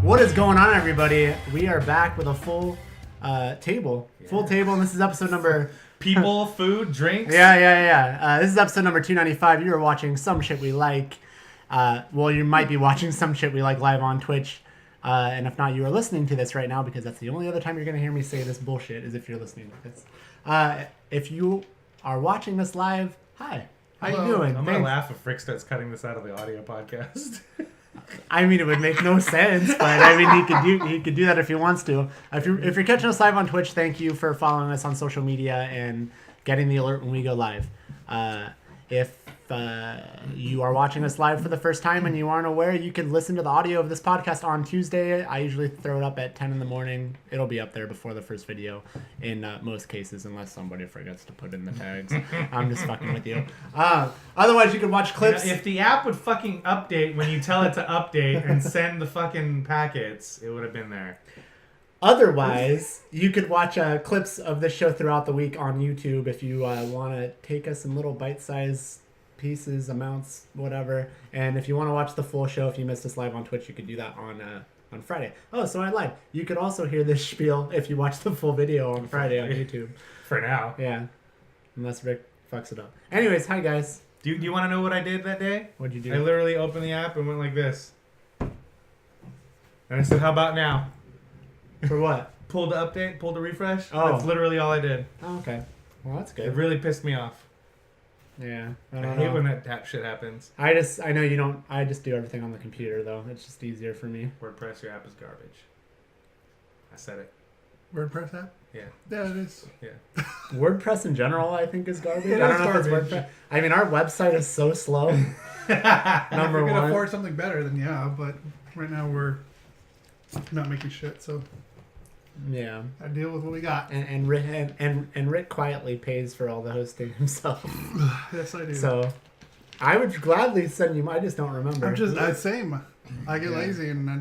What is going on, everybody? We are back with a full table. Yeah. Full table, and this is episode number... People, food, drinks. Yeah. This is episode number 295. You are watching Some Shit We Like. Well, you might be watching Some Shit We Like live on Twitch. And if not, you are listening to this right now because that's the only other time you're going to hear me say this bullshit is if you're listening to this. If you are watching this live, hi. How you doing? I'm going to laugh if Rick starts cutting this out of the audio podcast. I mean, it would make no sense, but I mean, he could do that if he wants to. If you're catching us live on Twitch, thank you for following us on social media and getting the alert when we go live. If you are watching us live for the first time and you aren't aware, you can listen to the audio of this podcast on Tuesday. I usually throw it up at 10 in the morning. It'll be up there before the first video in most cases, unless somebody forgets to put in the tags. I'm just fucking with you. Otherwise, you can watch clips. If the app would fucking update when you tell it to update and send the fucking packets, it would have been there. Otherwise, you could watch clips of this show throughout the week on YouTube if you want to take us in little bite-sized pieces, amounts, whatever. And if you want to watch the full show, if you missed us live on Twitch, you could do that on Friday. Oh, so I lied. You could also hear this spiel if you watch the full video on Friday on YouTube. For now. Yeah. Unless Rick fucks it up. Anyways, hi guys. Do you want to know what I did that day? What'd you do? I literally opened the app and went like this. And I said, how about now? For what? Pulled the update, pulled the refresh. Oh. That's literally all I did. Oh, okay. Well, that's good. It really pissed me off. Yeah. I hate when that shit happens. I know you don't. I just do everything on the computer, though. It's just easier for me. WordPress, your app is garbage. I said it. WordPress app? Yeah. Yeah, it is. Yeah. WordPress in general, I think, is garbage. I don't know if it's WordPress. I mean, our website is so slow. Number one. If we could one. afford something better, then yeah. But right now we're not making shit, so yeah. I deal with what we got. And Rick quietly pays for all the hosting himself. Yes, I do. So I would gladly send you. I just don't remember. Same. I get lazy and I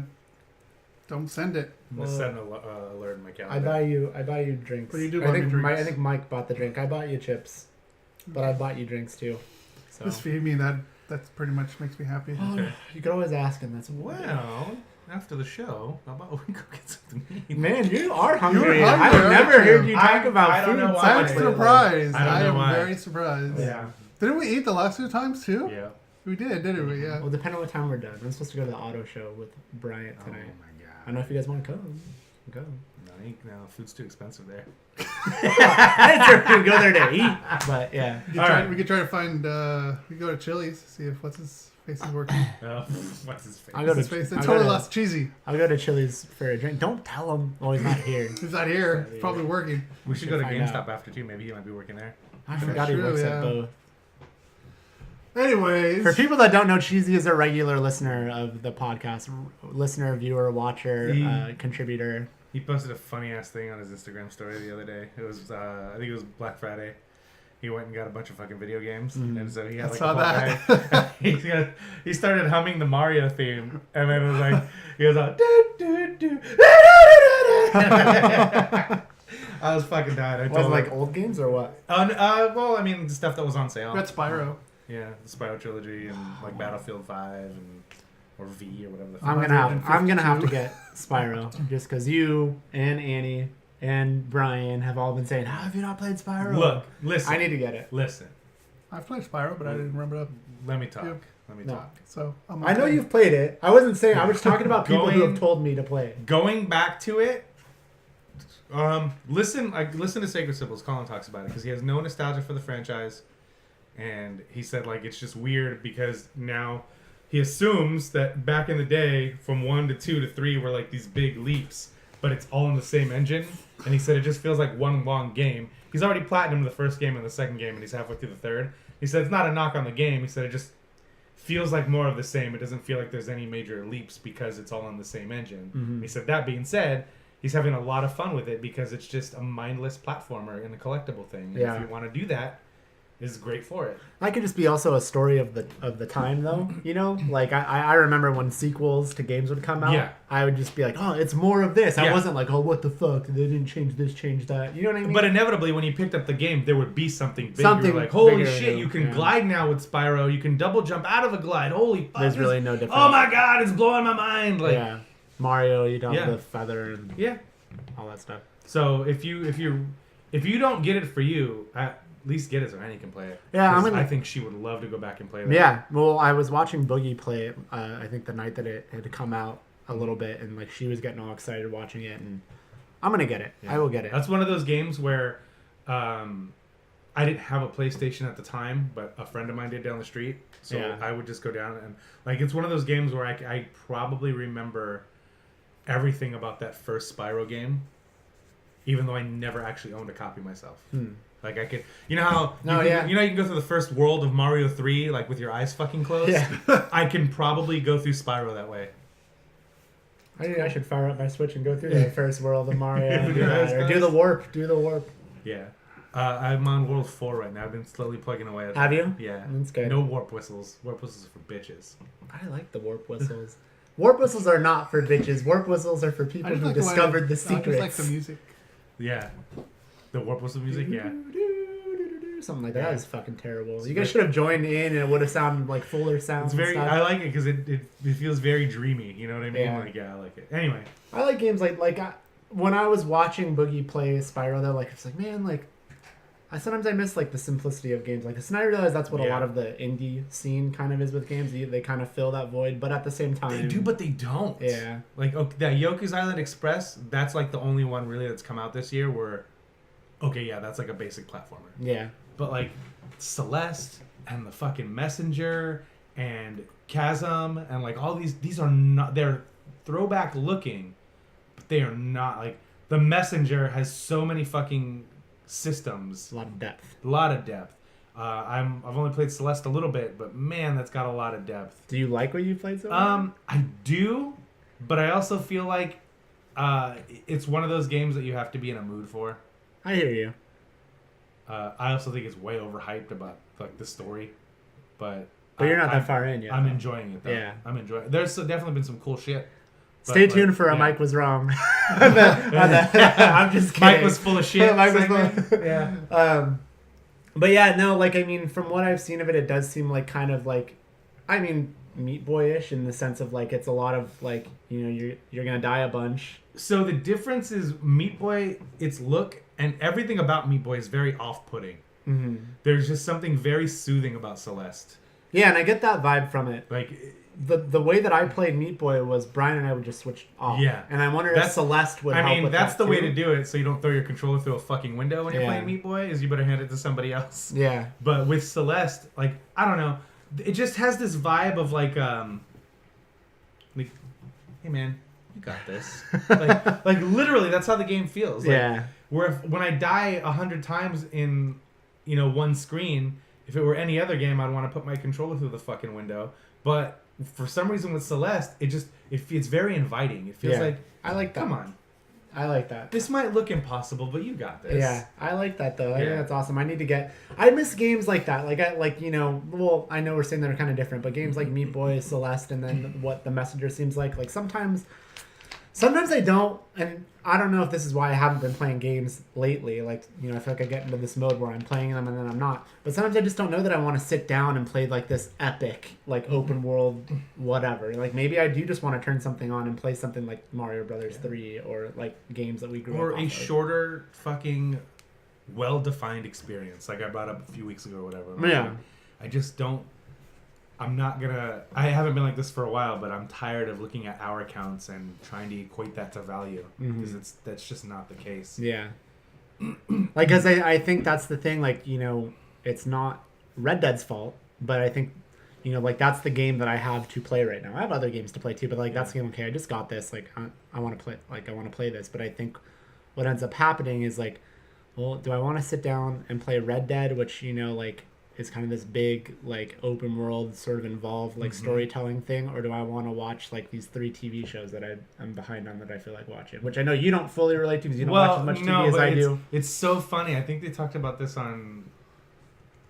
don't send it. I'm gonna send an alert in my calendar. I buy you drinks. But you do I buy me drinks. I think Mike bought the drink. I bought you chips, but I bought you drinks too. So Just feed me. That pretty much makes me happy. Okay. You could always ask him. That's well. After the show, how about we go get something to eat? Man, you are hungry. You're hungry, I've never heard you talk about I don't food. know why. I'm surprised. I am very surprised. Yeah. Didn't we eat the last two times too? Yeah. We did, didn't we? Yeah. Well, depending on what time we're done. I'm supposed to go to the auto show with Bryant tonight. Oh my god. I don't know if you guys want to come. Go. No, food's too expensive there. I didn't go there to eat, but yeah. We could try to find. We go to Chili's, see if what's his face is working. What's his face? I'll go to His face. It's totally less cheesy. I'll go to Chili's for a drink. Don't tell him. Oh, he's not here. He's not here. He's probably working. We should go to find GameStop out. after too. Maybe he might be working there. I forgot he works at both. Anyways, For people that don't know, Cheesy is a regular listener of the podcast. Listener, viewer, watcher, contributor. He posted a funny ass thing on his Instagram story the other day. It was I think it was Black Friday. He went and got a bunch of fucking video games, and so he had like a whole guy. He started humming the Mario theme, and then it was like he goes out. I was fucking dying. Was it like old games or what? Well, I mean, the stuff that was on sale. that's Spyro. Yeah, the Spyro trilogy and like Battlefield 5 or V or whatever the fuck. I'm gonna have to get Spyro just because you and Annie and Brian have all been saying, "How have you not played Spyro?" Look, listen. I need to get it. Listen. I've played Spyro, but I didn't remember that. Let me talk. Yeah. Let me No. talk. So I know you've played it. I wasn't saying. I was talking about people who have told me to play it. Going back to it. Listen to Sacred Symbols. Colin talks about it because he has no nostalgia for the franchise, and he said like it's just weird because now he assumes that back in the day from 1 to 2 to 3 were like these big leaps, but it's all in the same engine, and he said it just feels like one long game. He's already platinumed the first game and the second game, and he's halfway through the third. He said it's not a knock on the game. He said it just feels like more of the same. It doesn't feel like there's any major leaps because it's all in the same engine. Mm-hmm. He said that being said, he's having a lot of fun with it because it's just a mindless platformer and a collectible thing. And if you want to do that, is great for it. That could just be also a story of the time, though. You know, like I remember when sequels to games would come out. Yeah. I would just be like, oh, it's more of this. I wasn't like, oh, what the fuck? They didn't change this, change that. You know what I mean? But inevitably, when you picked up the game, there would be something big. Something you were like, holy bigger, shit, you can glide now with Spyro. You can double jump out of a glide. Holy fuck. There's really no difference. Oh my god, it's blowing my mind. Like, yeah. Mario, you don't Yeah. have the feather and Yeah. all that stuff. So if you don't get it for you, at least get it so Annie can play it. Yeah, 'Cause I'm gonna- I think she would love to go back and play that. Yeah, well, I was watching Boogie play it. I think the night that it had come out a little bit, and like she was getting all excited watching it, and I'm gonna get it. Yeah. I will get it. That's one of those games where I didn't have a PlayStation at the time, but a friend of mine did down the street. So Yeah. I would just go down and like it's one of those games where I probably remember everything about that first Spyro game, even though I never actually owned a copy myself. Like I could, you know how you can go through the first world of Mario 3 like with your eyes fucking closed. Yeah. I can probably go through Spyro that way. I should fire up my Switch and go through the first world of Mario. And do, Yeah, or do the warp. Do the warp. Yeah. I'm on World 4 right now. I've been slowly plugging away at Have that. you? Yeah. That's good. No warp whistles. Warp whistles are for bitches. I like the warp whistles. Warp whistles are not for bitches. Warp whistles are for people who discovered the I secrets. just like the music. Yeah. The warp whistle music, yeah. Something like that. Yeah. That was fucking terrible. It's You guys very- should have joined in, and it would have sounded like fuller sounds. It's very. and I stuff. like it because it feels very dreamy. You know what I mean? Yeah. Like, yeah, I like it. Anyway, I like games when I was watching Boogie play Spyro, though, like it's like, man, like sometimes I miss like the simplicity of games like this, and I realize that's what a Yeah. lot of the indie scene kind of is with games. They kind of fill that void, but at the same time, they do, but they don't. yeah, Like that Yoku's Island Express. That's like the only one really that's come out this year where, okay, yeah, that's like a basic platformer. yeah, But like Celeste and the fucking Messenger and Chasm and like all these are not, they're throwback looking, but they are not like the Messenger has so many fucking systems, a lot of depth. a lot of depth. I've only played Celeste a little bit, but man, that's got a lot of depth. Do you like what you played so far? I do, but I also feel like it's one of those games that you have to be in a mood for. I hear you. I also think it's way overhyped about like the story, but But you're not I'm- that far in yet. I'm though. enjoying it though. Yeah. I'm enjoying. There's definitely been some cool shit. but, Stay like, tuned for a yeah. Mike was wrong. I'm just kidding. Mike was full of shit. Mike was segment. full- Yeah. But yeah, no, like I mean, from what I've seen of it, it does seem like kind of like, I mean, Meat Boy-ish in the sense of like it's a lot of like, you know, you're gonna die a bunch. So the difference is Meat Boy, its look and everything about Meat Boy is very off-putting. Mm-hmm. There's just something very soothing about Celeste. Yeah, and I get that vibe from it. Like, The way that I played Meat Boy was Brian and I would just switch off. Yeah. And I wonder if That's- Celeste would help I mean, with that's that the way too. to do it so you don't throw your controller through a fucking window when you're Yeah. playing Meat Boy, is you better hand it to somebody else. Yeah. But with Celeste, like, I don't know, it just has this vibe of like hey man, you got this. like literally, that's how the game feels. Like, Yeah. Where when I die 100 times in, you know, one screen, if it were any other game, I'd want to put my controller through the fucking window. But for some reason with Celeste, it's very inviting. It feels Yeah. like, I like that. come on, I like that. this might look impossible, but you got this. Yeah, I like that though. I think Yeah. that's awesome. I miss games like that. You know, well, I know we're saying they're kind of different, but games like Meat Boy, Celeste, and then what the Messenger seems like sometimes I don't, and I don't know if this is why I haven't been playing games lately. Like, you know, I feel like I get into this mode where I'm playing them and then I'm not. But sometimes I just don't know that I want to sit down and play like this epic, like open world, whatever. Like maybe I do just want to turn something on and play something like Mario Brothers 3 or like games that we grew Or up a off of. shorter, fucking, well-defined experience, like I brought up a few weeks ago or whatever. Yeah. I just don't. I haven't been like this for a while, but I'm tired of looking at hour counts and trying to equate that to value because that's just not the case. Yeah. Like, because I think that's the thing, like, you know, it's not Red Dead's fault, but I think, you know, like, that's the game that I have to play right now. I have other games to play too, but, like, that's the game, okay, I just got this, like, I want to play this, but I think what ends up happening is, like, well, do I want to sit down and play Red Dead, which, you know, like, is kind of this big, like, open world sort of involved, like, storytelling thing, or do I want to watch, like, these 3 TV shows that I'm behind on that I feel like watching, which I know you don't fully relate to because you don't watch as much TV as I do. It's so funny. I think they talked about this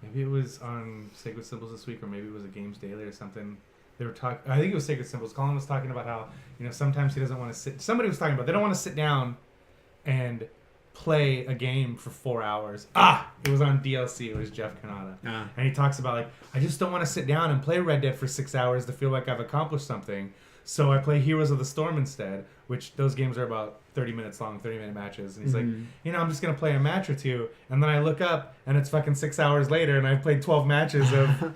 maybe it was on Sacred Symbols this week, or maybe it was a Games Daily or something. They were talking. I think it was Sacred Symbols. Colin was talking about how, you know, sometimes he doesn't want to sit. Somebody was talking about they don't want to sit down and play a game for 4 hours. It was on DLC. It was Jeff Kanata. And he talks about, like, I just don't want to sit down and play Red Dead for 6 hours to feel like I've accomplished something. So I play Heroes of the Storm instead, which those games are about 30 minutes long, 30-minute matches. And he's like, you know, I'm just going to play a match or two. And then I look up, and it's fucking 6 hours later, and I've played 12 matches of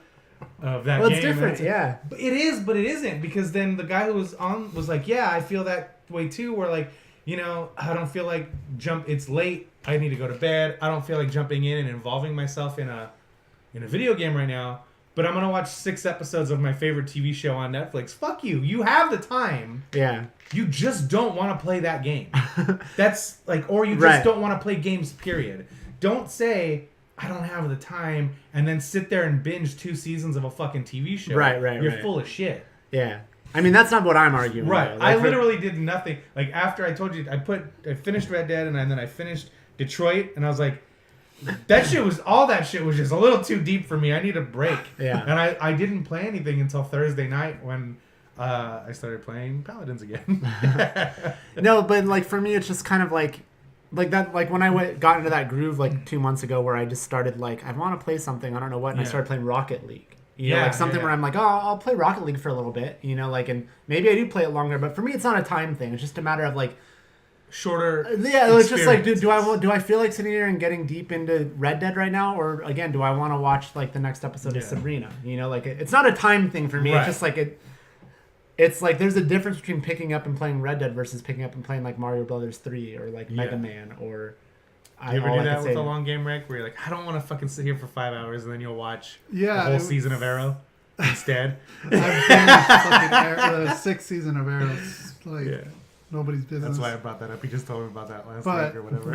that game. Well, it's different, yeah. But it is, but it isn't. Because then the guy who was on was like, yeah, I feel that way too, where, like, you know, I don't feel like it's late. I need to go to bed. I don't feel like jumping in and involving myself in a video game right now. But I'm gonna watch 6 episodes of my favorite TV show on Netflix. Fuck you. You have the time. Yeah. You just don't want to play that game. That's like, or you just don't want to play games. Period. Don't say I don't have the time and then sit there and binge 2 seasons of a fucking TV show. Right. You're full of shit. Yeah. I mean, that's not what I'm arguing. Right. Like, I literally did nothing. Like, after I told you, I finished Red Dead and then I finished Detroit, and I was like, all that shit was just a little too deep for me. I need a break. Yeah. And I didn't play anything until Thursday night when I started playing Paladins again. No, but like for me, it's just kind of like that. Like when I got into that groove like 2 months ago, where I just started like I want to play something, I don't know what, and I started playing Rocket League. You know, like something where I'm like, oh, I'll play Rocket League for a little bit. You know, like, and maybe I do play it longer, but for me, it's not a time thing. It's just a matter of like. Shorter. Yeah, it's just like, do I feel like sitting here and getting deep into Red Dead right now, or again, do I want to watch like the next episode of Sabrina? You know, like it's not a time thing for me. Right. It's just like it's like there's a difference between picking up and playing Red Dead versus picking up and playing like Mario Brothers 3 or like Mega Man or. Do you ever do that with a long game, Rick? Where you're like, I don't want to fucking sit here for 5 hours, and then you'll watch the whole season of Arrow instead. I've finished fucking the 6th season of Arrow. Like. Nobody's business. That's why I brought that up. He just told me about that last week or whatever.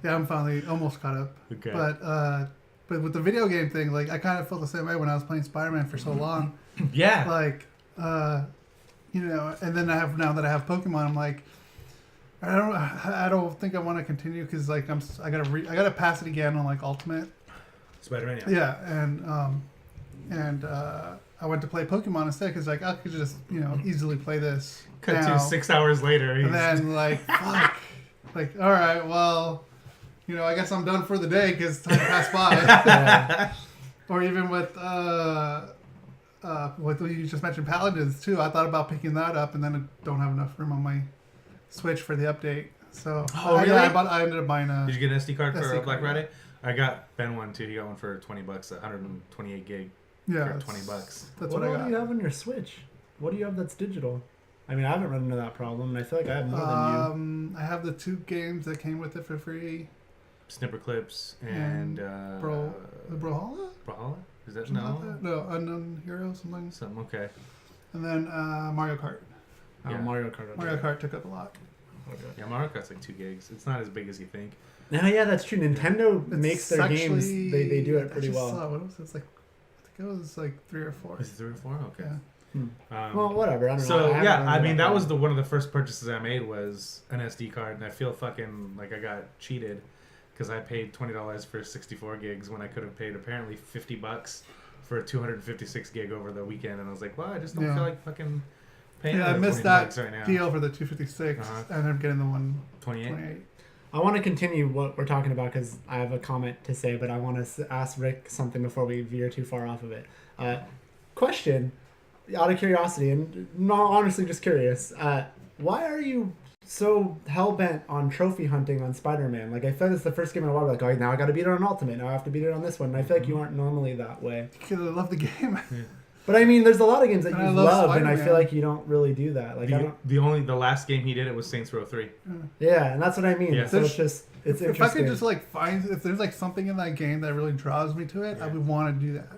Yeah, I'm finally almost caught up. Okay. But with the video game thing, like I kind of felt the same way when I was playing Spider-Man for so long. Yeah. Like, you know, and then now that I have Pokemon, I'm like, I don't think I want to continue because like I gotta pass it again on like Ultimate. Spider-Man. Yeah, and I went to play Pokemon instead because like I could just easily play this. Cut to 6 hours later. And then like fuck, like all right, well, I guess I'm done for the day because time passed by. Or even with what you just mentioned, Paladins too. I thought about picking that up, and then I don't have enough room on my Switch for the update. So really? I ended up buying a. Did you get an SD card for Black Friday? I got Ben one too. He got one for $20, 128 gig. Yeah, for $20. That's what I got. What do you have on your Switch? What do you have that's digital? I mean, I haven't run into that problem, and I feel like I have more than you. I have the 2 games that came with it for free. Snipper Clips and the Brawlhalla? Brawlhalla? Is that No, Unknown Hero, something. Something, okay. And then Mario Kart. Mario Kart. Mario Kart took up a lot. Okay. Yeah, Mario Kart's like 2 gigs. It's not as big as you think. No, yeah, that's true. Nintendo makes their games. They do it pretty well. What was it? It's like, I think it was like 3 or 4. Is it 3 or 4? Okay. Yeah. Well, whatever. I don't know. So I mean, that was one of the first purchases I made was an SD card, and I feel fucking like I got cheated because I paid $20 for 64 gigs when I could have paid apparently $50 for a 256 gig over the weekend, and I was like, well, I just don't feel like fucking paying. Yeah, I missed that right now. deal for the 256. I ended up getting the 128. I want to continue what we're talking about because I have a comment to say, but I want to ask Rick something before we veer too far off of it. Question. Out of curiosity, and honestly just curious, why are you so hell-bent on trophy hunting on Spider-Man? Like, I thought it's the first game in a while, like, oh, now I gotta beat it on Ultimate, now I have to beat it on this one, and I feel like you aren't normally that way. Because I love the game. Yeah. But I mean, there's a lot of games that you love, and I feel like you don't really do that. Like, the last game he did it was Saints Row 3. Yeah, and that's what I mean. Yeah. So it's interesting. If I could just, like, if there's, like, something in that game that really draws me to it, I would want to do that.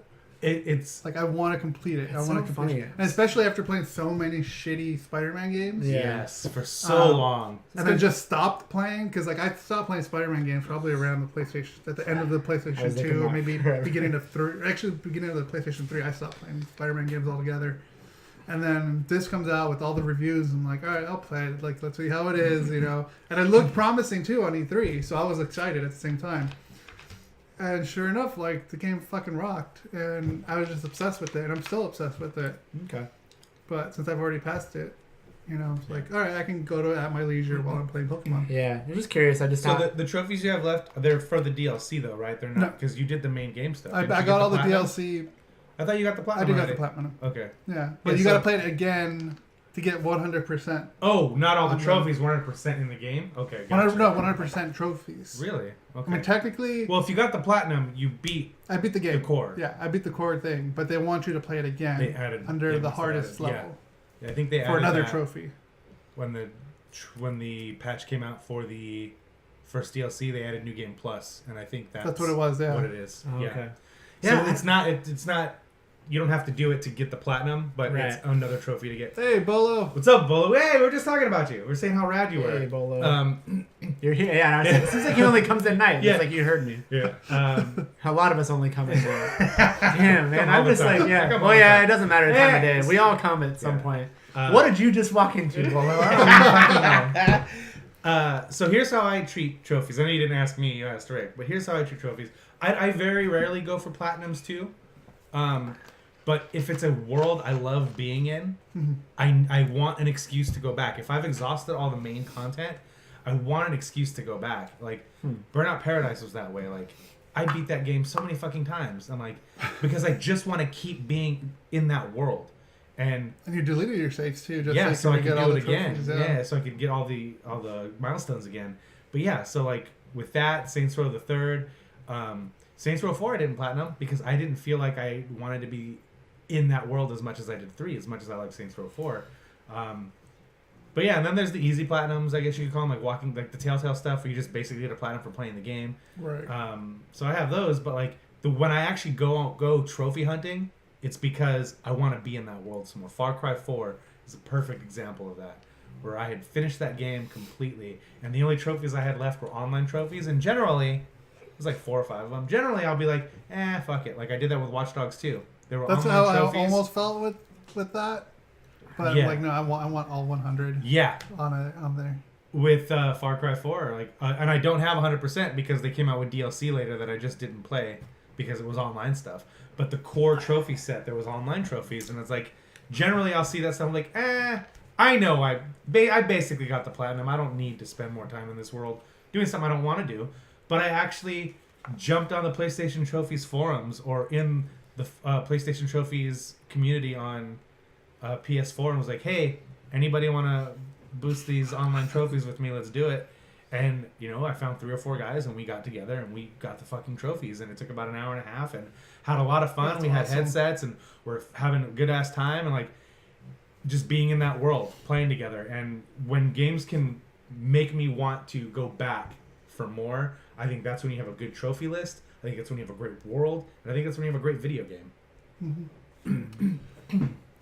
It's like I want to complete it. I want to complete it, and especially after playing so many shitty Spider-Man games. Yes, for so long, and then just stopped playing because like I stopped playing Spider-Man games probably around the PlayStation at the end of the PlayStation 2 or maybe beginning of 3. Actually, beginning of the PlayStation 3, I stopped playing Spider-Man games altogether. And then this comes out with all the reviews. I'm like, all right, I'll play it. Like, let's see how it is, And it looked promising too on E3, so I was excited at the same time. And sure enough, like, the game fucking rocked. And I was just obsessed with it. And I'm still obsessed with it. Okay. But since I've already passed it, You know, it's like, all right, I can go to it at my leisure while I'm playing Pokemon. Yeah, I'm just curious. I just So the trophies you have left, they're for the DLC though, right? They're not because you did the main game stuff. I Didn't you got get all the platinum? DLC. I thought you got the I platinum. did got already. the platinum. Okay. Yeah, but Yeah, you got to so- play it again to get 100%. Oh, not all the On the- trophies, 100% in the game. Okay. Gotcha. 100% trophies. Really? Okay. I mean, technically, Well, if you got the platinum, you beat I beat the game. the core. Yeah, I beat the core thing, but they want you to play it again They added under yeah, the they hardest added- level Yeah. I think they for added another that trophy. when the patch came out for the first DLC. They added New Game Plus, and I think that's what it was. Yeah. what it is. Oh, Yeah. okay. So Yeah, it's not. It's not. You don't have to do it to get the platinum, but Right. it's another trophy to get. Hey, Bolo. What's up, Bolo? Hey, we're just talking about you. We're saying how rad you were. Hey, Bolo. You're here. Yeah, and I was like, it seems like he only comes at night. Yeah. It's like you heard me. Yeah. A lot of us only come at night. Damn, man. Come I'm all the just time. like, yeah. Come Well, all the yeah, time. it doesn't matter the time of Yeah. day. We all come at some Yeah. point. What did you just walk into, Bolo? I don't even fucking know. So here's how I treat trophies. I know you didn't ask me, you asked Rick, but here's how I treat trophies. I very rarely go for platinums too. But if it's a world I love being in, I want an excuse to go back. If I've exhausted all the main content, I want an excuse to go back. Like Burnout Paradise was that way. Like I beat that game so many fucking times. I'm like, because I just want to keep being in that world. And you deleted your saves too, just yeah, so I could get do all it the again. trophies, Yeah, so I could get all the milestones again. But yeah, so like with that, Saints Row the Third, Saints Row 4 I didn't platinum because I didn't feel like I wanted to be in that world as much as I did 3, as much as I like Saints Row 4. But yeah, and then there's the easy platinums, I guess you could call them, like walking, like the Telltale stuff, where you just basically get a platinum for playing the game. Right. So I have those, but like when I actually go trophy hunting, it's because I want to be in that world some more. Far Cry 4 is a perfect example of that, where I had finished that game completely, and the only trophies I had left were online trophies, and generally, it was like 4 or 5 of them. Generally, I'll be like, fuck it. Like I did that with Watch Dogs 2. There were That's online how trophies. I almost felt with that. But Yeah. like, no, I want all 100 Yeah. on there. With Far Cry 4, like, and I don't have 100% because they came out with DLC later that I just didn't play because it was online stuff. But the core trophy set, there was online trophies, and it's like, generally I'll see that stuff, I'm like, I know I basically got the platinum. I don't need to spend more time in this world doing something I don't want to do. But I actually jumped on the PlayStation Trophies forums or in the PlayStation Trophies community on PS4 and was like, hey, anybody want to boost these online trophies with me? Let's do it. And, I found 3 or 4 guys and we got together and we got the fucking trophies. And it took about an hour and a half and had a lot of fun. That's we had awesome. headsets and we're having a good ass time and like just being in that world, playing together. And when games can make me want to go back for more, I think that's when you have a good trophy list. I think that's when you have a great world. And I think that's when you have a great video game.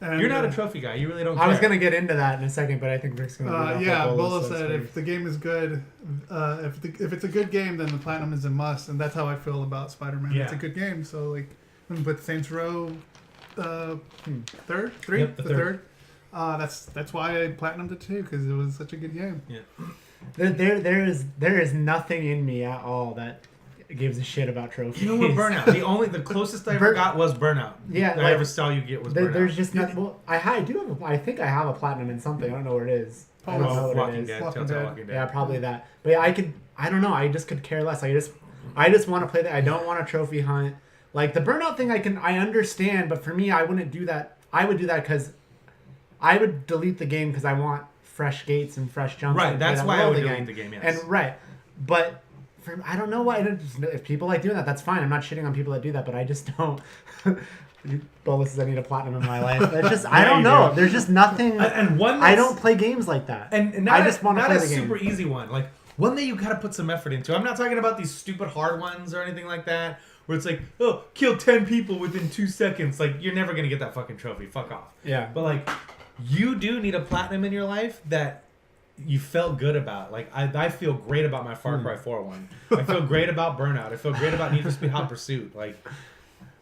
And, You're not a trophy guy. You really don't care. I was going to get into that in a second, but I think Rick's going to yeah, Bolo said if the game is good, if it's a good game, then the platinum is a must, and that's how I feel about Spider-Man. Yeah. It's a good game, so like, with Saints Row, the third. That's why I platinumed it too, because it was such a good game. Yeah. There is nothing in me at all that gives a shit about trophies. You know what, Burnout? The closest I ever got was Burnout. Yeah, that I ever saw you get was Burnout. There's just not. Well, I think I have a platinum in something. I don't know what it is. I don't know what Walking it is. Dead, Walking Telltale Dead. Walking Dead. Yeah, probably that. But yeah, I don't know. I just could care less. I just want to play that. I don't want a trophy hunt. Like the Burnout thing, I understand, but for me, I wouldn't do that. I would do that because I would delete the game because I want fresh gates and fresh jumps. Right, and that's play that why I world would again. delete the game, yes. And right, but I don't know why. If people like doing that, that's fine. I'm not shitting on people that do that, but I just don't. Bolus says I need a platinum in my life. It's just I don't know. There's just nothing. And one I don't play games like that. And I just want to play a the game. super easy one. Like one that you gotta put some effort into. I'm not talking about these stupid hard ones or anything like that, where it's like, oh, kill 10 people within 2 seconds. Like you're never gonna get that fucking trophy. Fuck off. Yeah. But like, you do need a platinum in your life that you felt good about. Like I feel great about my Far Cry 4 one. I feel great about Burnout. I feel great about Need for Speed Hot Pursuit. Like,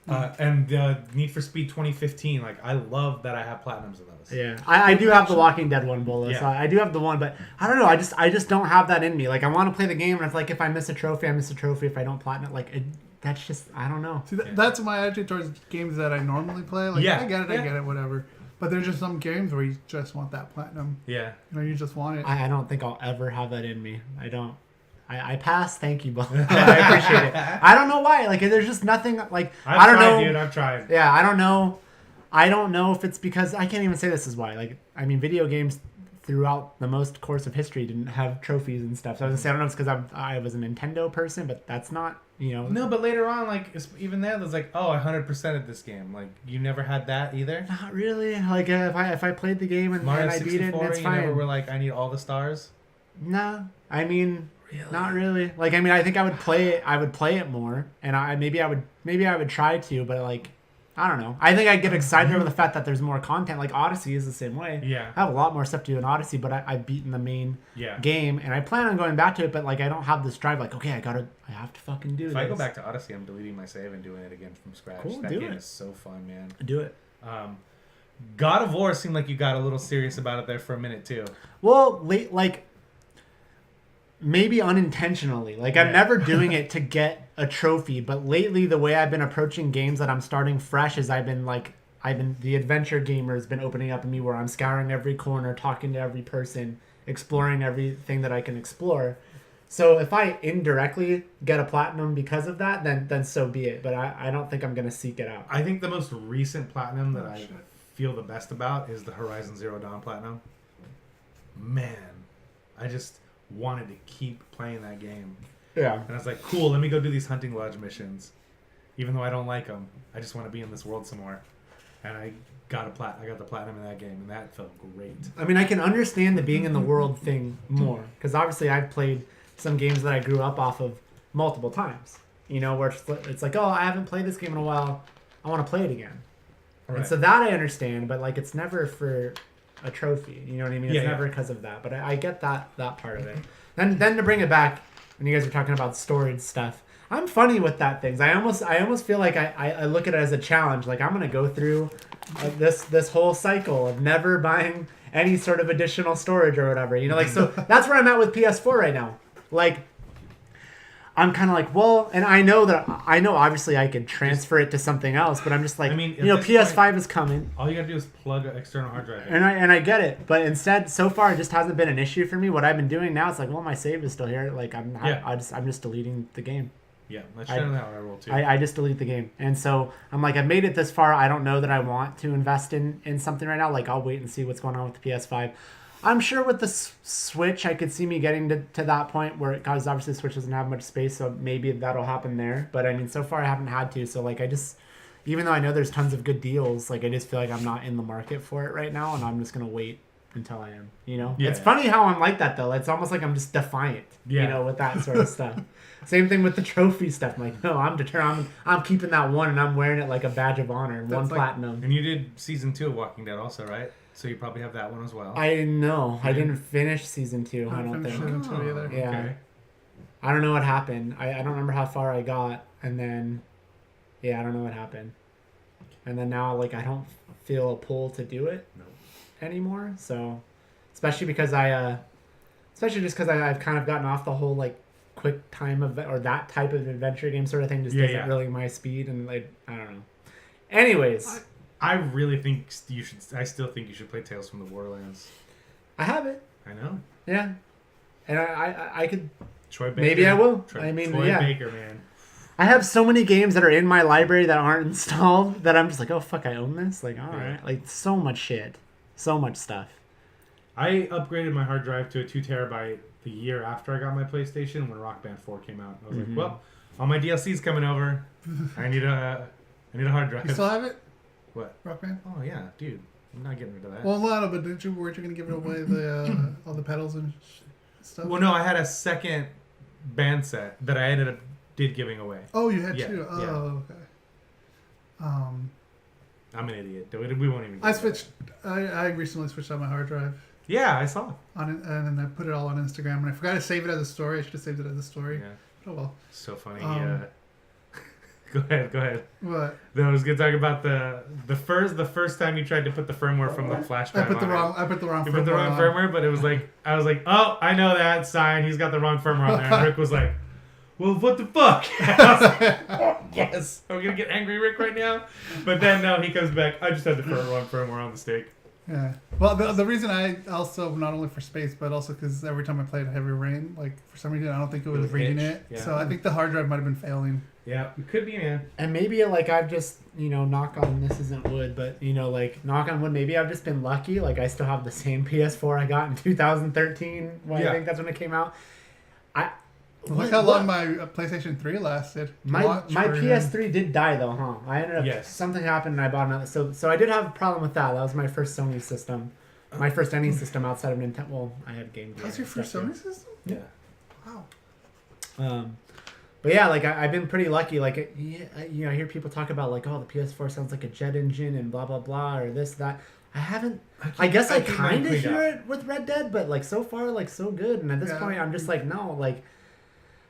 and Need for Speed 2015. Like I love that I have platinums in those. Yeah, I do have the Walking Dead one, Bolus. Yeah. I do have the one, but I don't know. I just don't have that in me. Like I want to play the game, and it's like if I miss a trophy, I miss a trophy. If I don't platinum, that's just I don't know. See, that's my attitude towards games that I normally play. Like, Yeah. I get it, whatever. But there's just some games where you just want that platinum. Yeah. You know, you just want it. I don't think I'll ever have that in me. I don't. I pass. Thank you, but I appreciate it. I don't know why. Like, there's just nothing. Like, I don't know, dude. I've tried. Yeah, I don't know. I don't know if it's because I can't even say this is why. Like, I mean, video games throughout the most course of history didn't have trophies and stuff. So I was gonna say I don't know if it's because I was a Nintendo person, but that's not, you know. No, but later on, like even there's like, oh, I 100% of this game. Like you never had that either. Not really. Like if I played the game and I beat it, it's fine. You never were like, I need all the stars. No, I mean. Really? Not really. Like, I mean, I think I would play it. I would play it more, and maybe I would try to, but like, I don't know. I think I get excited over the fact that there's more content. Like Odyssey is the same way. Yeah. I have a lot more stuff to do in Odyssey, but I've beaten the main game, and I plan on going back to it. But like, I don't have this drive. Like, okay, I have to fucking do this. If I go back to Odyssey, I'm deleting my save and doing it again from scratch. Cool, that game is so fun, man. Do it. God of War seemed like you got a little serious about it there for a minute too. Well, maybe unintentionally. Like, I'm never doing it to get a trophy, but lately the way I've been approaching games that I'm starting fresh is the adventure gamer has been opening up in me where I'm scouring every corner, talking to every person, exploring everything that I can explore. So if I indirectly get a platinum because of that, then so be it. But I don't think I'm going to seek it out. I think the most recent platinum that I feel the best about is the Horizon Zero Dawn platinum. Man, I just wanted to keep playing that game. Yeah. And I was like, cool, let me go do these hunting lodge missions. Even though I don't like them, I just want to be in this world some more. And I got the platinum in that game, and that felt great. I mean, I can understand the being in the world thing more, because obviously I've played some games that I grew up off of multiple times. You know, where it's like, oh, I haven't played this game in a while, I want to play it again. Right. And so that I understand, but like, it's never for a trophy, you know what I mean? It's never because of that, but I get that part of it. Then to bring it back, when you guys are talking about storage stuff, I'm funny with that things. I almost feel like I look at it as a challenge. Like, I'm gonna go through this whole cycle of never buying any sort of additional storage or whatever, you know, like, so that's where I'm at with PS4 right now. Like, I'm kind of like, well, and I know obviously I could transfer it to something else, but I'm just like, I mean, you know, PS5 is coming. All you gotta do is plug an external hard drive in. And I get it, but instead, so far, it just hasn't been an issue for me. What I've been doing now, it's like, well, my save is still here. Like, I'm just deleting the game. Yeah, that's generally how I roll too. I just delete the game, and so I'm like, I've made it this far. I don't know that I want to invest in something right now. Like, I'll wait and see what's going on with the PS5. I'm sure with the Switch, I could see me getting to that point where, because obviously the Switch doesn't have much space, so maybe that'll happen there. But I mean, so far I haven't had to. So like, even though I know there's tons of good deals, like, I just feel like I'm not in the market for it right now, and I'm just gonna wait until I am. You know, it's funny how I'm like that though. It's almost like I'm just defiant. You know, with that sort of stuff. Same thing with the trophy stuff. I'm like, no, I'm determined. I'm keeping that one, and I'm wearing it like a badge of honor. One platinum. And you did season 2 of Walking Dead also, right? So you probably have that one as well. I know. I didn't finish season 2. I don't think. Season 2 either. Yeah. Okay. I don't know what happened. I don't remember how far I got, and then, I don't know what happened. And then now, like, I don't feel a pull to do it anymore. So, especially because I've kind of gotten off the whole like quick time event or that type of adventure game sort of thing. Just isn't really my speed, and like, I don't know. Anyways. I really think you should. I still think you should play Tales from the Borderlands. I have it. I know. Yeah, and I could. Troy Baker. Maybe I will. Troy Baker, man. I have so many games that are in my library that aren't installed that I'm just like, oh fuck, I own this. Like, all right, like so much shit, so much stuff. I upgraded my hard drive to a 2 terabyte the year after I got my PlayStation when Rock Band 4 came out. I was like, well, all my DLC's coming over. I need a hard drive. You still have it? What? Rock Band? Oh yeah, dude. I'm not getting rid of that. Well, no, but weren't you going to give it away, all the pedals and stuff? Well, no, I had a second band set that I did giving away. Oh, you had two? Oh, okay. I'm an idiot. We won't even. I recently switched out my hard drive. Yeah, I saw. And then I put it all on Instagram, and I forgot to save it as a story. I should have saved it as a story. Yeah. Oh well. So funny. Go ahead. What? No, I was gonna talk about the first time you tried to put the firmware from the flash drive. I put the wrong firmware. You put the wrong firmware, but it was like I was like, oh, I know that sign. He's got the wrong firmware on there. And Rick was like, well, what the fuck? I was like, oh, yes, I'm gonna get angry Rick right now. But then no, he comes back. I just had to run firmware on the steak. Yeah. Well, the reason I also, not only for space, but also because every time I played Heavy Rain, like for some reason I don't think it was reading it. Yeah. So I think the hard drive might have been failing. Yeah, it could be, man. And maybe like I've just, knock on, this isn't wood, but like knock on wood, maybe I've just been lucky. Like I still have the same PS4 I got in 2013. I think that's when it came out. Look how long my PlayStation 3 lasted. My PS3 did die though, huh? I ended up, something happened and I bought another. So I did have a problem with that. That was my first Sony system. My first any system outside of Nintendo. Well, I had Game Gear. That's your first Sony system? Yeah. Wow. But yeah, like I've been pretty lucky. Like, I hear people talk about like, oh, the PS4 sounds like a jet engine and blah blah blah or this that. I haven't. I guess I kind of hear it with Red Dead, but like so far, like so good. And at this point, I'm just like, no, like.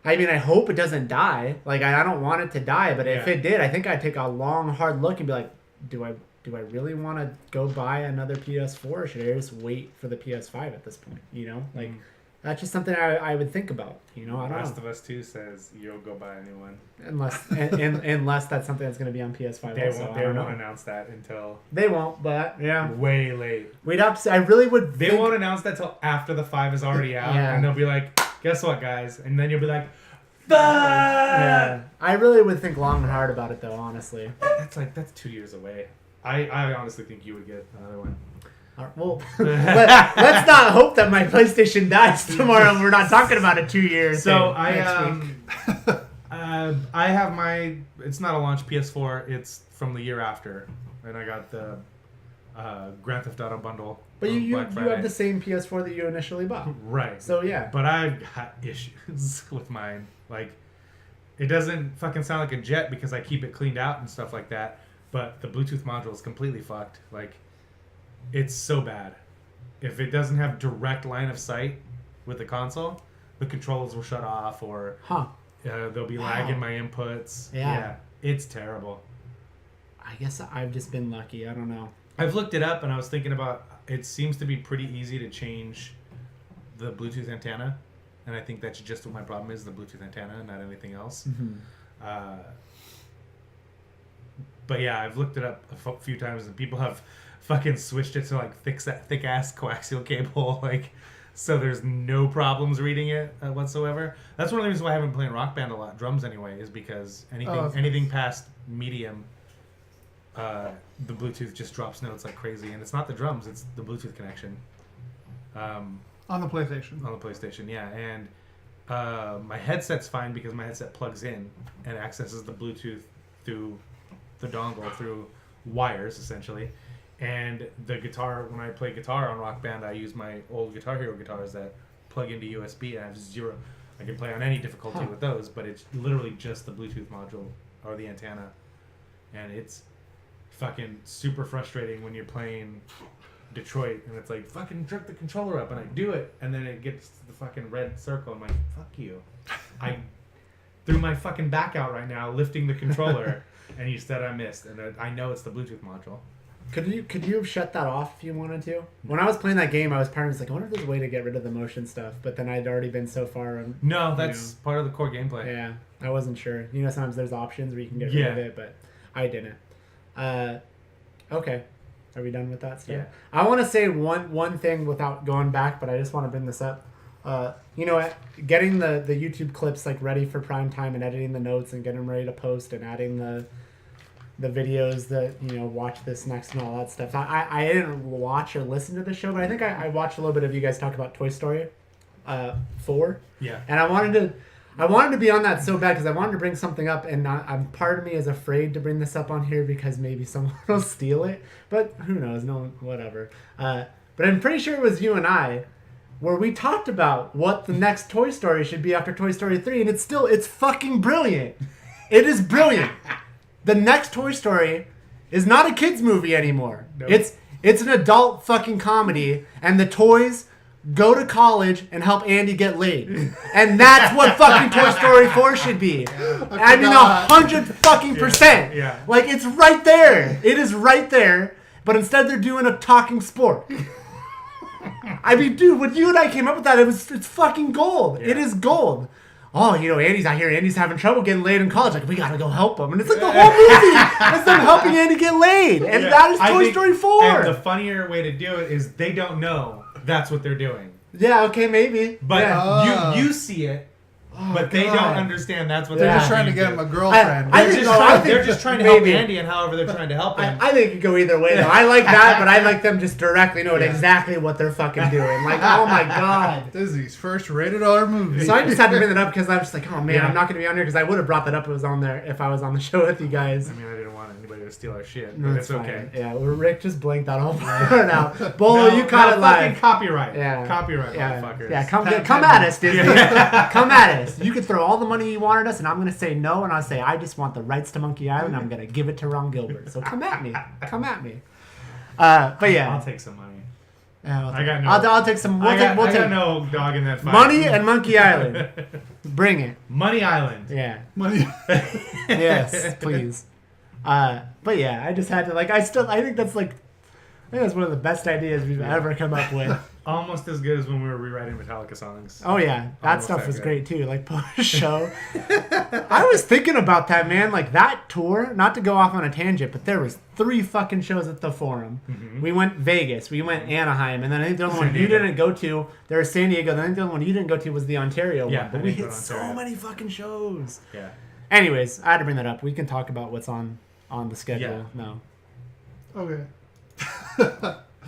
I mean, I hope it doesn't die. Like, I don't want it to die, but if it did, I think I'd take a long, hard look and be like, do I really want to go buy another PS4, or should I just wait for the PS5 at this point? Like, that's just something I would think about. I don't know. Last of Us 2 says you'll go buy a new one. Unless that's something that's going to be on PS5 They also. They won't announce that until... They won't, but yeah. Way late. We'd have to... I really would They won't announce that till after the 5 is already out. Yeah. And they'll be like, guess what, guys? And then you'll be like, fuck! Yeah. I really would think long and hard about it, though, honestly. That's 2 years away. I honestly think you would get another one. Well, let's not hope that my PlayStation dies tomorrow and we're not talking about a 2 years. So I have my, it's not a launch PS4, it's from the year after. And I got the Grand Theft Auto bundle. But you have the same PS4 that you initially bought. Right. So yeah. But I've got issues with mine. Like, it doesn't fucking sound like a jet because I keep it cleaned out and stuff like that. But the Bluetooth module is completely fucked. Like, it's so bad. If it doesn't have direct line of sight with the console, the controls will shut off or there'll be lag in my inputs. Yeah. It's terrible. I guess I've just been lucky. I don't know. I've looked it up and I was thinking about, it seems to be pretty easy to change the Bluetooth antenna. And I think that's just what my problem is, the Bluetooth antenna and not anything else. Mm-hmm. But yeah, I've looked it up a few times and people have fucking switched it to like thick ass coaxial cable, like, so there's no problems reading it whatsoever. That's one of the reasons why I haven't been playing Rock Band a lot, drums anyway, is because anything past medium, the Bluetooth just drops notes like crazy, and it's not the drums, it's the Bluetooth connection. On the PlayStation. On the PlayStation, yeah, and my headset's fine because my headset plugs in and accesses the Bluetooth through the dongle, through wires essentially. And the guitar, when I play guitar on Rock Band, I use my old Guitar Hero guitars that plug into USB and I have zero. I can play on any difficulty with those, but it's literally just the Bluetooth module or the antenna. And it's fucking super frustrating when you're playing Detroit and it's like, fucking jerk the controller up, and I do it, and then it gets to the fucking red circle. I'm like, fuck you. I threw my fucking back out right now lifting the controller, and you said I missed, and I know it's the Bluetooth module. Could you have shut that off if you wanted to? When I was playing that game, I was like, I wonder if there's a way to get rid of the motion stuff. But then I'd already been so far. No, that's part of the core gameplay. Yeah, I wasn't sure. Sometimes there's options where you can get rid of it, but I didn't. Okay, are we done with that stuff? Yeah. I want to say one thing without going back, but I just want to bring this up. Getting the YouTube clips like ready for prime time and editing the notes and getting them ready to post and adding the videos that watch this next and all that stuff. I didn't watch or listen to the show, but I think I watched a little bit of you guys talk about Toy Story 4. Yeah. And I wanted to be on that so bad because I wanted to bring something up, and part of me is afraid to bring this up on here because maybe someone will steal it. But who knows? No, whatever. But I'm pretty sure it was you and I where we talked about what the next Toy Story should be after Toy Story 3, and it's fucking brilliant. It is brilliant. The next Toy Story is not a kid's movie anymore. Nope. It's an adult fucking comedy, and the toys go to college and help Andy get laid. And that's what fucking Toy Story 4 should be. I mean, 100% Yeah. Like, it's right there. It is right there. But instead they're doing a talking sport. I mean, dude, when you and I came up with that, it's fucking gold. Yeah. It is gold. oh, Andy's out here. Andy's having trouble getting laid in college. Like, we gotta go help him. And it's like the whole movie is them helping Andy get laid. And that is Toy Story 4. And the funnier way to do it is they don't know that's what they're doing. Yeah, okay, maybe. But you see it. But they don't understand that's what they're just trying to get him a girlfriend. They're just trying to help Andy, and however they're trying to help him. I think it could go either way, though. I like that, but I like them just directly knowing exactly what they're fucking doing. Like, oh my god. Disney's first rated R movie. So I just had to bring that up because I was just like, oh man, I'm not going to be on here because I would have brought that up if it was on there if I was on the show with you guys. I mean, I didn't want anybody to steal our shit, No, but it's fine. okay. Yeah, well, Rick just blinked that whole part out. Bolo, you caught it live. Fucking copyright. Yeah. Copyright, motherfuckers. Yeah, come at us, Disney. Come at us. You can throw all the money you wanted us, and I'm going to say no, and I'll say I just want the rights to Monkey Island. I'm going to give it to Ron Gilbert. So come at me. Come at me. But yeah. I'll take some money. Yeah, I'll take some. I got no dog in that fight. Money and Monkey Island. Bring it. Money Island. Yeah. Money. Yes, please. But yeah, I just had to I think that's one of the best ideas we've ever come up with. Almost as good as when we were rewriting Metallica songs. Oh yeah, that stuff was great too. Like post show. I was thinking about that, man. Like that tour. Not to go off on a tangent, but there was 3 fucking shows at the Forum. Mm-hmm. We went Vegas, we went Anaheim, and then I think the only one you didn't go to, there was San Diego. Then I think the only one you didn't go to was the Ontario one. But we hit so many fucking shows. Yeah. Anyways, I had to bring that up. We can talk about what's on the schedule now. Okay.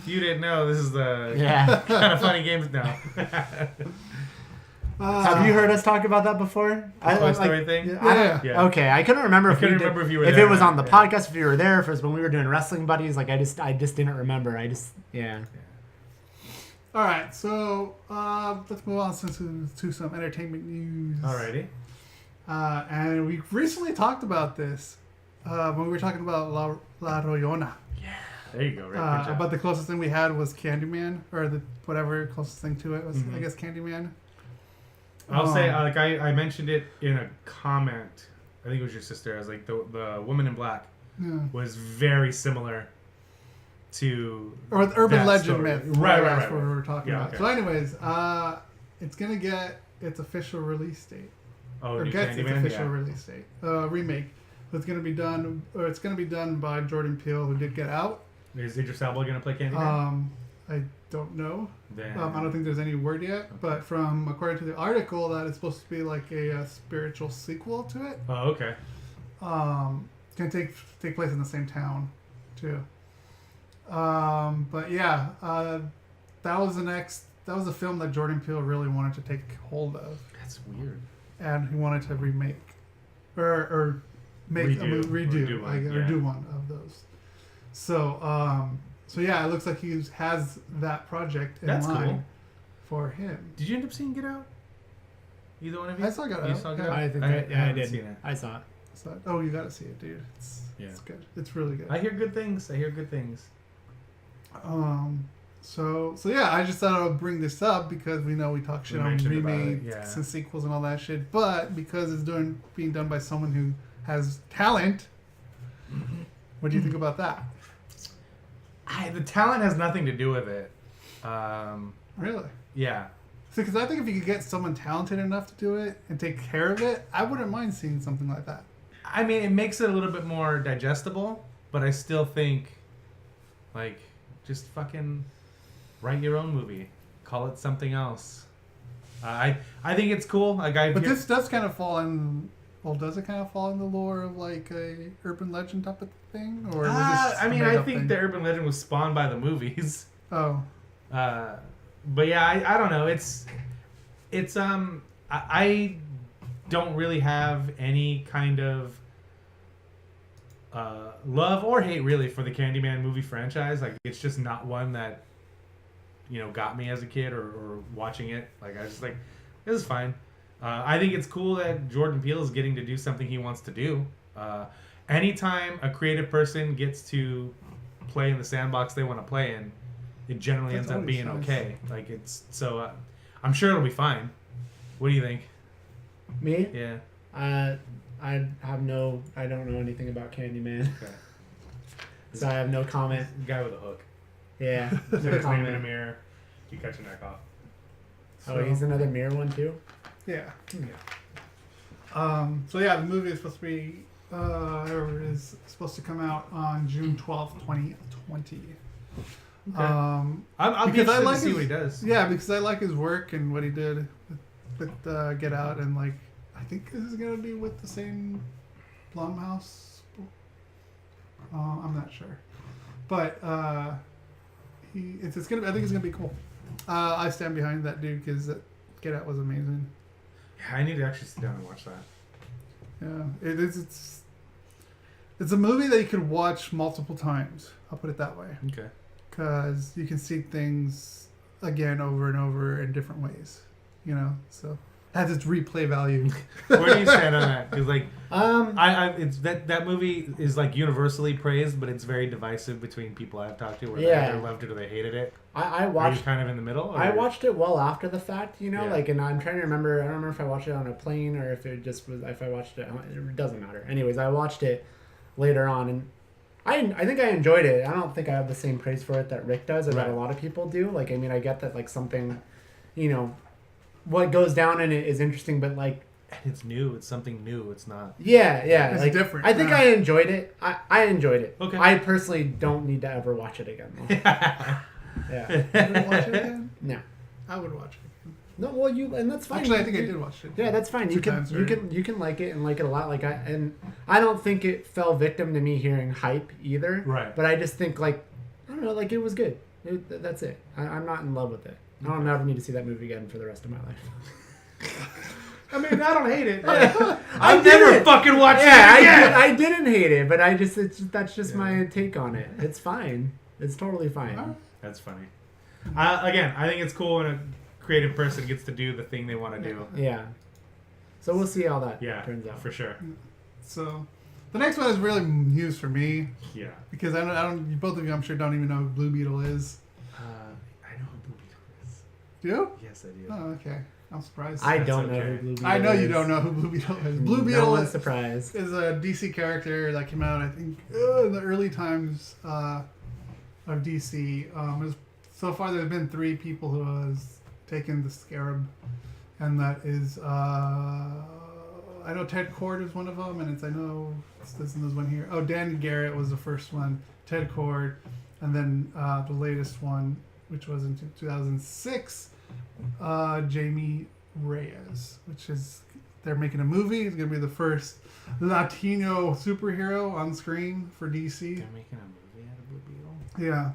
If you didn't know, this is the kind of funny games now. Have you heard us talk about that before? The Toy Story thing? Yeah. Okay, I couldn't remember if you were if there it was or on the not. podcast, if you were there, if it was when we were doing Wrestling Buddies. Like I just didn't remember. All right, so let's move on to some entertainment news. Alrighty. And we recently talked about this when we were talking about La Rollona. There you go, right? But the closest thing we had was Candyman, or the whatever closest thing to it was, I guess, Candyman. I'll say, I mentioned it in a comment. I think it was your sister. I was like, the Woman in Black was very similar to or the urban legend story. myth. Right. That's what we were talking about. Okay. So, anyways, it's gonna get its official release date. Oh, or new gets its Candyman? official release date. Remake. It's gonna be done, or it's gonna be done by Jordan Peele, who did Get Out. Is Idris Elba going to play Candyman? I don't know. Then... I don't think there's any word yet. Okay. But according to the article, that it's supposed to be like a spiritual sequel to it. Oh, okay. Can take place in the same town, too. But yeah, that was the film that Jordan Peele really wanted to take hold of. That's weird. And he wanted to remake, or make redo do one of those. So yeah, it looks like he has that project in line for him. Did you end up seeing Get Out? Either one of you? I saw Get Out. You saw Get Out? I think I did. Seen it. I saw it. Oh, you got to see it, dude. It's good. It's really good. I hear good things. So yeah, I just thought I would bring this up because we know we talk shit on remakes and sequels and all that shit, but because it's being done by someone who has talent, what do you think about that? The talent has nothing to do with it. Really? Yeah. Because I think if you could get someone talented enough to do it and take care of it, I wouldn't mind seeing something like that. I mean, it makes it a little bit more digestible, but I still think, just fucking write your own movie. Call it something else. I think it's cool. This does kind of fall in... Well, does it kind of fall in the lore of like a urban legend type of thing, or I think the urban legend was spawned by the movies. Oh. But yeah, I don't know. I don't really have any kind of love or hate really for the Candyman movie franchise. Like, it's just not one that got me as a kid or watching it. Like, I was just like, this is fine. I think it's cool that Jordan Peele is getting to do something he wants to do. Anytime a creative person gets to play in the sandbox they want to play in, it generally ends up being okay. Like, I'm sure it'll be fine. What do you think? Me? Yeah. I don't know anything about Candyman. Okay. So I have no comment. Guy with a hook. Yeah. No comment. In a mirror. You cut your neck off. Oh, he's another mirror one too? Yeah. So yeah, the movie is supposed to be is supposed to come out on June 12th, 2020. Okay. I'll be interested to see what he does. Yeah, because I like his work and what he did with Get Out, and like I think this is gonna be with the same Blumhouse. I'm not sure, but it's gonna. I think it's gonna be cool. I stand behind that dude because Get Out was amazing. Yeah, I need to actually sit down and watch that. Yeah, it is. It's a movie that you could watch multiple times. I'll put it that way. Okay. Because you can see things again over and over in different ways. You know, so it has its replay value. Where do you stand on that? Because like, it's that movie is like universally praised, but it's very divisive between people I've talked to, where they either loved it or they hated it. I watched. Are you kind of in the middle? Or? I watched it well after the fact, you know, Yeah. like, and I'm trying to remember. I don't remember if I watched it on a plane or if it just was. If I watched it, it doesn't matter. Anyways, I watched it later on, and I think I enjoyed it. I don't think I have the same praise for it that Rick does or that a lot of people do. Like, I mean, I get that like something, you know, what goes down in it is interesting, but like. It's new. It's something new. It's not. Yeah. It's like, different. I think I enjoyed it. I enjoyed it. Okay. I personally don't need to ever watch it again. Though. Yeah. You would watch it again? No. I would watch it. No, well, and that's fine. Actually, I think I did watch it. Yeah, that's fine. You can like it and like it a lot. Like I don't think it fell victim to me hearing hype either. Right. But I just think like I don't know, like it was good. That's it. I'm not in love with it. I don't ever need to see that movie again for the rest of my life. I mean, I don't hate it. I never fucking watched it again. I didn't hate it, but that's just my take on it. It's fine. It's totally fine. That's funny. Again, I think it's cool when a creative person gets to do the thing they want to do. Yeah. So we'll see how that turns out. For sure. So, the next one is really news for me. Yeah. Because I don't. Both of you, I'm sure, don't even know who Blue Beetle is. I know who Blue Beetle is. Do you? Yes, I do. Oh, okay. I'm surprised. I don't know who Blue Beetle is. I know you don't know who Blue Beetle is. Blue Beetle no one's surprised. is a DC character that came out, I think, in the early times of DC. So far, there have been 3 people who has taken the Scarab, and that is I know Ted Cord is one of them, and there's one here. Oh, Dan Garrett was the first one. Ted Cord, and then the latest one, which was in 2006. Jamie Reyes, they're making a movie. It's gonna be the first Latino superhero on screen for DC. They're making a movie out of Blue Beetle. Yeah,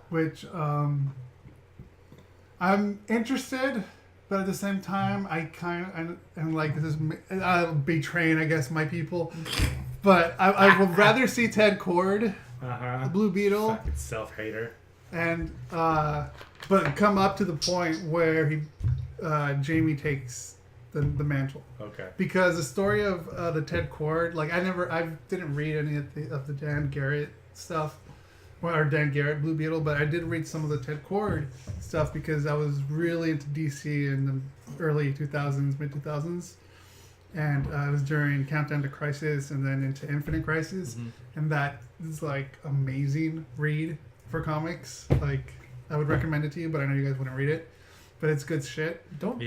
which I'm interested, but at the same time, I'm like, this is betraying, I guess, my people. But I would rather see Ted Cord, Blue Beetle, fucking self-hater, and but come up to the point where Jamie takes the mantle. Okay. Because the story of the Ted Cord, like I didn't read any of the Dan Garrett stuff, or Dan Garrett Blue Beetle, but I did read some of the Ted Cord stuff because I was really into DC in the early 2000s, mid 2000s, and it was during Countdown to Crisis and then into Infinite Crisis, and that is like amazing read for comics. Like, I would recommend it to you, but I know you guys wouldn't read it. But it's good shit. Don't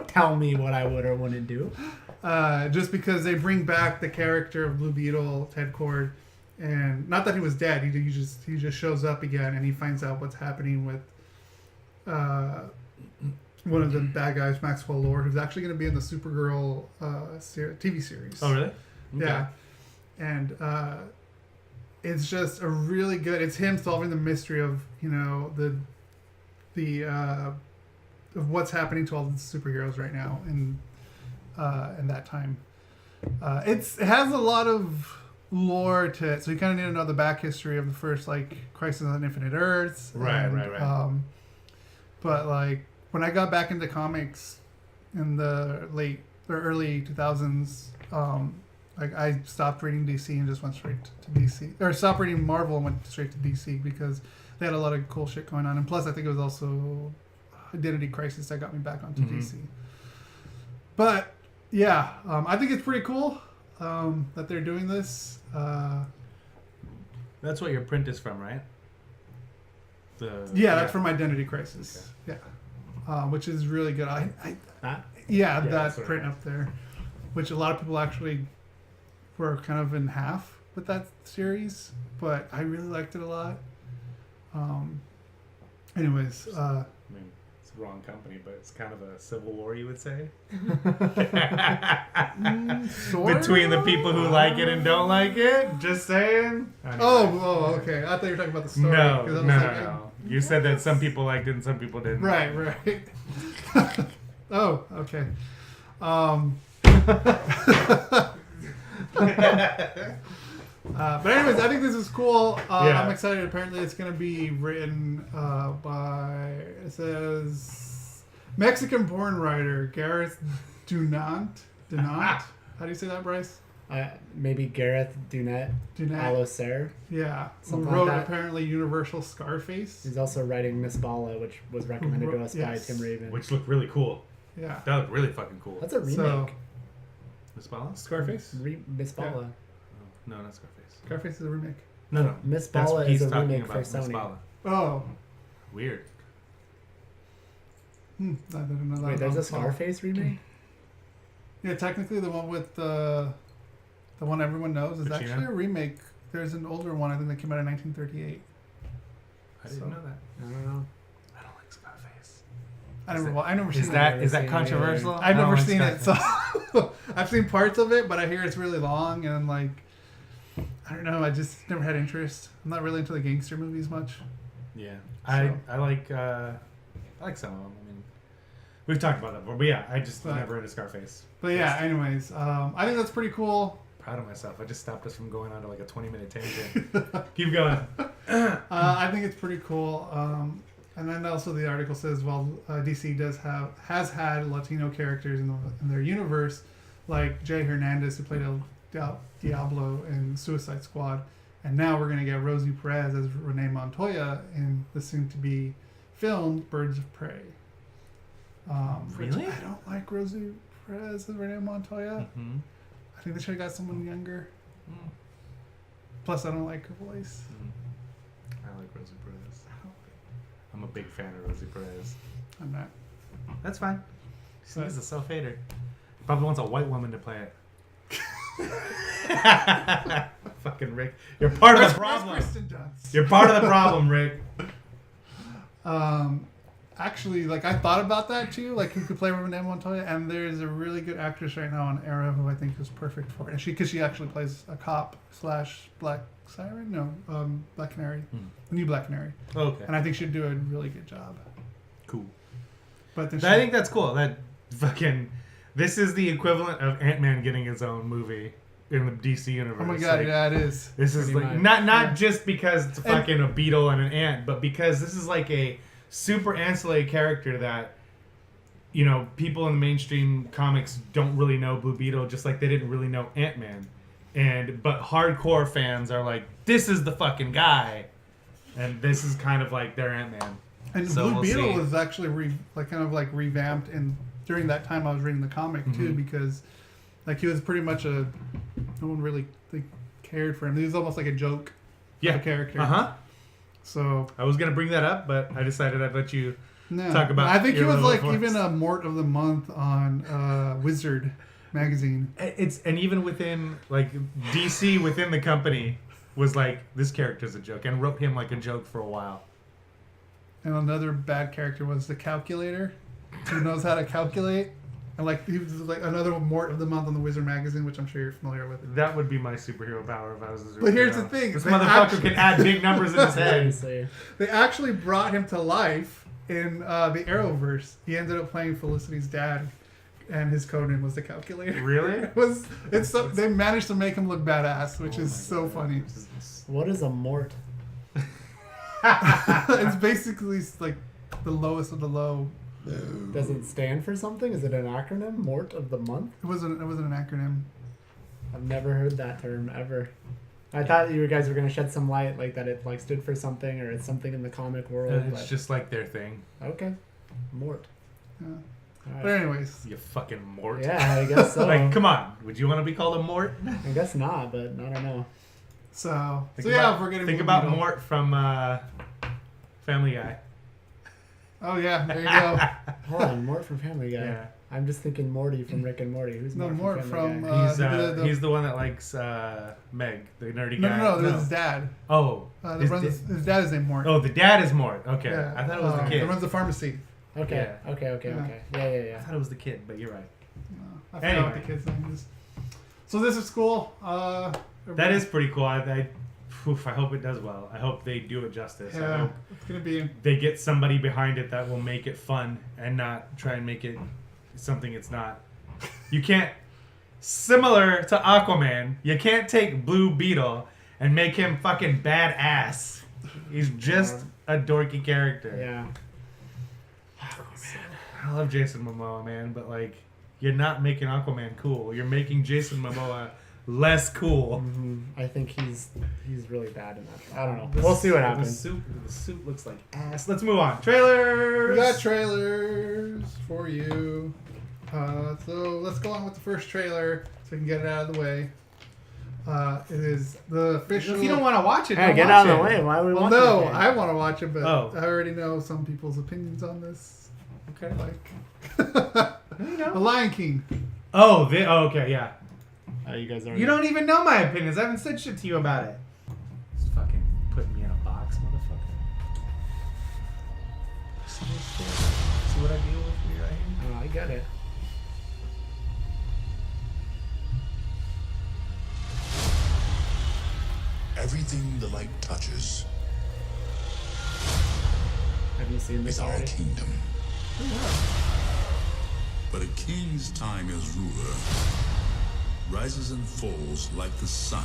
tell me what I would or wouldn't do. Just because they bring back the character of Blue Beetle, Ted Cord, and not that he was dead. He just shows up again, and he finds out what's happening with one of the bad guys, Maxwell Lord, who's actually going to be in the Supergirl TV series. Oh, really? Okay. Yeah, and it's just a really good. It's him solving the mystery of of what's happening to all the superheroes right now in that time. It has a lot of lore to it, so you kind of need to know the back history of the first Crisis on Infinite Earths. Right. But when I got back into comics in the late or early 2000s, I stopped reading DC and just went straight to DC, or stopped reading Marvel and went straight to DC because they had a lot of cool shit going on, and plus I think it was also Identity Crisis that got me back onto DC. But yeah, I think it's pretty cool that they're doing this. That's what your print is from, right? That's from Identity Crisis. Okay. Yeah, which is really good. Yeah, that's that what it print is. up there, which a lot of people actually were kind of in half with that series, but I really liked it a lot. Anyways, I mean, it's the wrong company, but it's kind of a civil war, you would say. sort Between the of? people who like it and don't like it. Just saying. Anyway. Oh, okay. I thought you were talking about the story. No, 'cause I was no, like, no. You said that some people liked it and some people didn't. Right. Oh, okay. But anyways, I think this is cool. Yeah. I'm excited. Apparently, it's going to be written by, it says, Mexican-born writer Gareth Dunant. How do you say that, Bryce? Maybe Gareth Dunant Allocer. Yeah. Something Who wrote like that. apparently Universal Scarface. He's also writing Miss Bala, which was recommended to us by Yes. Tim Raven. Which looked really cool. Yeah. That looked really fucking cool. That's a remake. So, Miss Bala? Scarface? Miss Bala. Oh, no, not Scarface. Scarface is a remake. No. Miss That's Bala what he's is a talking remake about. for Miss Sony. Bala. Oh. Weird. I didn't know that. Wait, there's a about Bala. Scarface remake? Yeah, technically the one with the one everyone knows is Pacino? actually a remake. There's an older one I think that came out in 1938. I didn't know that. I don't know. I don't like Scarface. I never seen Is it. that seen it controversial? I've I don't never like seen it, Scarface. so I've seen parts of it, but I hear it's really long and like I don't know. I just never had interest. I'm not really into the gangster movies much. Yeah, So- I like some of them. I mean, we've talked about that, but yeah, I just But- never into Scarface. But yeah, anyways, I think that's pretty cool. Proud of myself. I just stopped us from going on to like a 20-minute tangent. Keep going. I think it's pretty cool. And then also the article says, well, DC has had Latino characters in their universe, like Jay Hernandez, who played Diablo in Suicide Squad, and now we're gonna get Rosie Perez as Renee Montoya in the soon-to-be filmed Birds of Prey. Which Really? I don't like Rosie Perez as Renee Montoya. Mm-hmm. I think they should have got someone younger. Plus, I don't like her voice. I like Rosie Perez. I'm a big fan of Rosie Perez. I'm not. That's fine. She's But- a self-hater. Probably wants a white woman to play it. Fucking Rick. You're part of the problem. Kristen Dunst. You're part of the problem, Rick. Actually, like I thought about that too, like who could play Renee Montoya, and there's a really good actress right now on Arrow who I think is perfect for it. And because she actually plays a cop / Black Siren, no, Black Canary, the new Black Canary, Okay. and I think she'd do a really good job. Cool. But then I think that's cool. That fucking. This is the equivalent of Ant-Man getting his own movie in the DC universe. oh my god, Like, yeah, it is. This is Pretty like much. not just because it's And- fucking a beetle and an ant, but because this is like a super ancillary character that, you know, people in the mainstream comics don't really know Blue Beetle, just like they didn't really know Ant-Man. But hardcore fans are like, this is the fucking guy, and this is kind of like their Ant-Man. And So Blue we'll Beetle see. was actually revamped, and during that time I was reading the comic too, Mhm. because like he was pretty much no one really cared for him. He was almost like a joke of a character. So I was gonna bring that up, but I decided I'd let you. no, Talk about I think he your was little like voice. even a Mort of the Month on Wizard magazine. And even within like DC within the company was like, this character's a joke, and wrote him like a joke for a while. And another bad character was the Calculator, who knows how to calculate. And like he was like another Mort of the Month on the Wizard magazine, which I'm sure you're familiar with. That would be my superhero power if I was a superhero. But here's the thing, This they motherfucker actually- can add big numbers in his head. Seriously. They actually brought him to life in the Arrowverse. He ended up playing Felicity's dad, and his codename was the Calculator. Really? They managed to make him look badass, which Oh is my so God. funny. What is a mort? It's basically like the lowest of the low. Does it stand for something? Is it an acronym? Mort of the month? It wasn't an acronym. I've never heard that term ever. I thought you guys were gonna shed some light, like that it like stood for something or it's something in the comic world. It's but- just like their thing. okay, mort. Yeah. All But right. anyways, You fucking mort. Yeah, I guess so. Like, come on. Would you want to be called a mort? I guess not, but I don't know. so Think yeah, about, if we're getting think Blue about Beetle. Mort from Family Guy. Oh yeah, there you go. Hold on, mort from Family Guy. Yeah. I'm just thinking Morty from Rick and Morty. Who's No, Mort Mort Family from, Guy? He's the one that likes Meg, the nerdy no, guy. no, this is his dad. Oh. His dad is named Mort. Oh, the dad is Mort. Okay. Yeah. I thought it was the kid. He runs the pharmacy. Okay. Yeah. Okay. Yeah. I thought it was the kid, but you're right. I forgot what the kid's name is. So this is cool. That is pretty cool. I hope it does well. I hope they do it justice. I Yeah, hope it's gonna be. they get somebody behind it that will make it fun and not try and make it something it's not. You can't, similar to Aquaman, you can't take Blue Beetle and make him fucking badass. He's just a dorky character. Yeah. I love Jason Momoa, man, but like, you're not making Aquaman cool. You're making Jason Momoa less cool. Mm-hmm. I think he's really bad in that. I don't know. We'll see what happens. The suit looks like ass. Let's move on. Trailers. We got trailers for you. So let's go on with the first trailer so we can get it out of the way. It is the official. If you don't want to watch it, Hey, don't get watch out of it. the way. Why would we Well, want no, that game? I want to watch it, but Oh. I already know some people's opinions on this. Okay. Like, You know. The Lion King. Oh, okay, yeah. You guys already. You don't even know my opinions. I haven't said shit to you about it. Just fucking putting me in a box, motherfucker. See this shit? See what I deal with here right here? Oh, I get it. Everything the light touches Have you seen this is our already? kingdom. But a king's time as ruler rises and falls like the sun.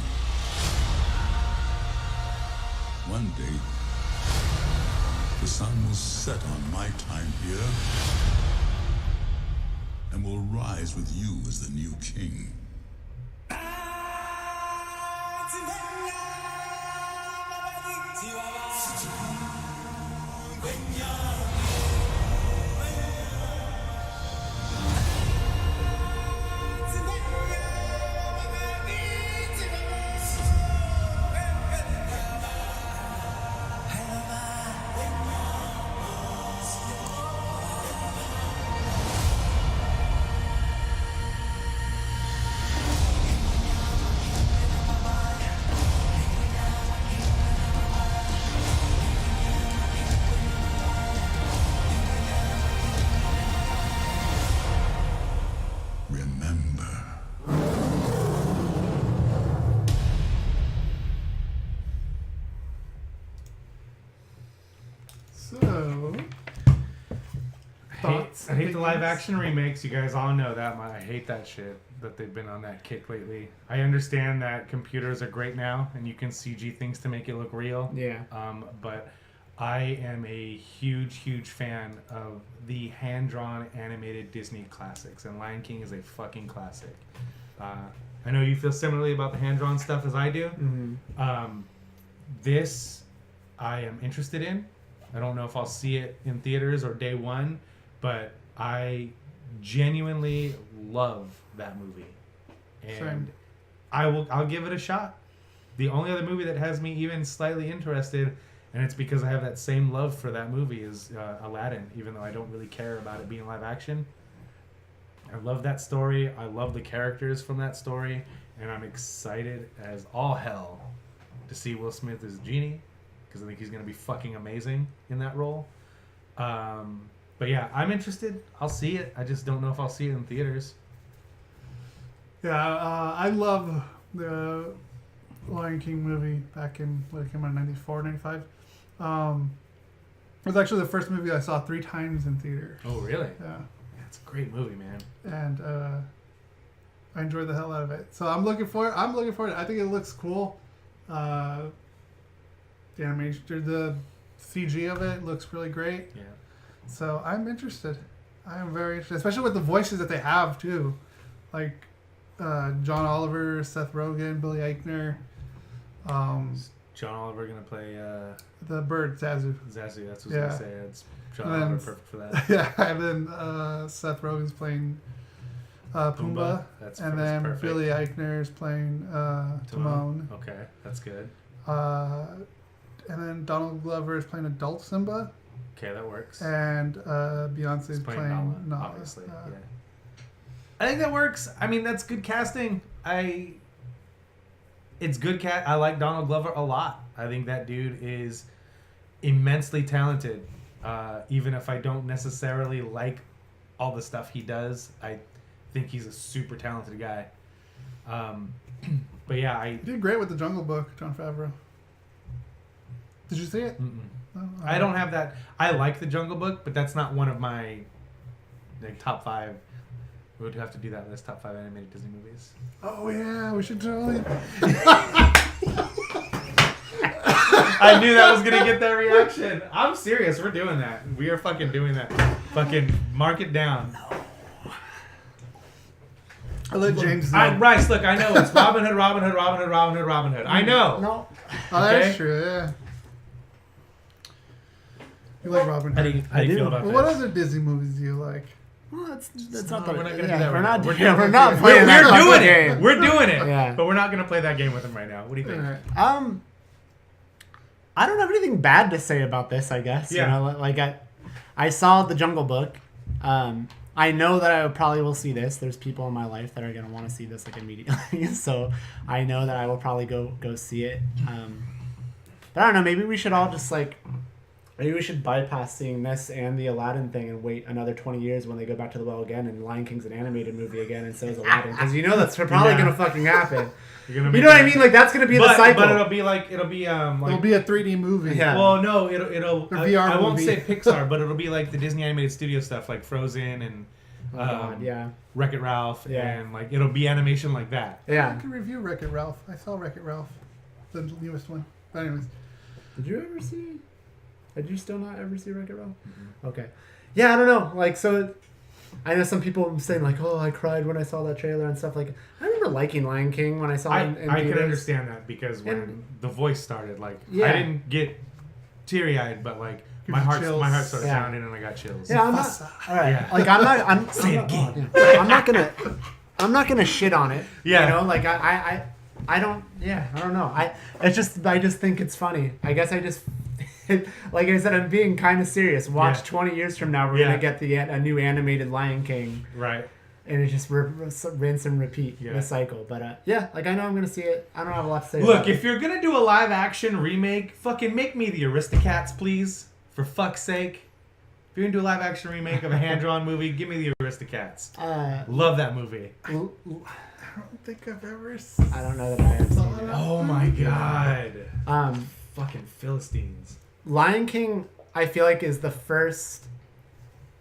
One day, the sun will set on my time here and will rise with you as the new king. Remember. So, thoughts? I hate the live opinions? action remakes. You guys all know that. I hate that shit that they've been on that kick lately. I understand that computers are great now and you can CG things to make it look real. Yeah. But I am a huge fan of the hand-drawn animated Disney classics, and Lion King is a fucking classic. I know you feel similarly about the hand-drawn stuff as I do. Mm-hmm. This I am interested in. I don't know if I'll see it in theaters or day one, but I genuinely love that movie, and Same. I'll give it a shot. The only other movie that has me even slightly interested, and it's because I have that same love for that movie, is Aladdin, even though I don't really care about it being live action. I love that story. I love the characters from that story, and I'm excited as all hell to see Will Smith as Genie, because I think he's going to be fucking amazing in that role. But yeah, I'm interested. I'll see it. I just don't know if I'll see it in theaters. Yeah, I love the Lion King movie back in, what, it came out in 94, 95. It was actually the first movie I saw 3 times in theater. Oh, really? Yeah. It's a great movie, man. And I enjoyed the hell out of it. So I'm looking for it. I think it looks cool. The animation, the CG of it looks really great. Yeah. So I'm interested. I am very interested, especially with the voices that they have too, like John Oliver, Seth Rogen, Billy Eichner, Is John Oliver going to play the bird Zazu. Zazu? That's what I was Yeah. going to say. It's John And then- Oliver perfect for that. Yeah, and then Seth Rogen's playing Pumbaa, That's and that's then perfect. Billy Eichner's playing Timon. Okay, that's good. And then Donald Glover is playing adult Simba, Okay, that works. and Beyonce's He's playing playing Nala, Nala. obviously. Yeah. I think that works. I mean, that's good casting. It's good I like Donald Glover a lot. I think that dude is immensely talented. Even if I don't necessarily like all the stuff he does, I think he's a super talented guy. But yeah, He did great with The Jungle Book, Jon Favreau. Did you see it? Oh, I don't have that. I like The Jungle Book, but that's not one of my top 5. We would have to do that list, top 5 animated Disney movies. Oh yeah, we should totally. I knew that was gonna get that reaction. I'm serious. We're doing that. We are fucking doing that. Fucking mark it down. I let James know. Bryce, look, I know it's Robin Hood. I know. No. Oh, that's true. Yeah. You like Robin How Hood? do you feel about Well, this? what other Disney movies do you like? Well, that's No, not the. we're not gonna yeah, do that we're right not. now. We're not playing that We're fucking doing game. it. We're doing it. Yeah. But we're not gonna play that game with him right now. What do you think? Alright. I don't have anything bad to say about this. I guess. Yeah. You know, like I saw The Jungle Book. I know that I probably will see this. There's people in my life that are gonna want to see this like immediately. So I know that I will probably go see it. But I don't know. Maybe we should all just like. Maybe we should bypass seeing this and the Aladdin thing and wait another 20 years when they go back to the well again and Lion King's an animated movie again and so is Aladdin. Because you know that's probably going to fucking happen. You know what I mean? Like that's going to be the cycle. But it'll be It'll be a 3D movie. Yeah. Well, no, it'll. VR I won't movie. say Pixar, but it'll be like the Disney animated studio stuff, like Frozen and Oh, God, yeah. Wreck-It Ralph, Yeah. and like it'll be animation like that. I Yeah. can review Wreck-It Ralph. I saw Wreck-It Ralph, the newest one. But anyways, Did you ever see? Did you still not ever see Wreck-It Ralph? Mm-hmm. Okay. Yeah, I don't know. Like, so I know some people saying like, "Oh, I cried when I saw that trailer and stuff." Like, I remember liking Lion King when I saw it in I can theaters. understand that because when And- the voice started, like Yeah. I didn't get teary-eyed, but like Gives my you heart chills. started Yeah. pounding and I got chills. Yeah, I'm not. Mufasa. All right. Yeah. Like, I'm Say it not, again. yeah. I'm not gonna shit on it. Yeah. You know, like I don't. Yeah, I don't know. I just think it's funny. I guess I just. Like I said, I'm being kind of serious. Watch Yeah. 20 years from now, we're Yeah. gonna get a new animated Lion King, Right. and it just rinse and repeat Yeah. the cycle. But yeah, like I know I'm gonna see it. I don't have a lot to say. Look, about it. if you're gonna do a live-action remake, fucking make me the Aristocats, please. For fuck's sake. If you're gonna do a live-action remake of a hand-drawn movie, give me the Aristocats. Love that movie. I don't think I've ever seen I don't know that I have seen it. Oh my god. Fucking Philistines. Lion King, I feel like is the first.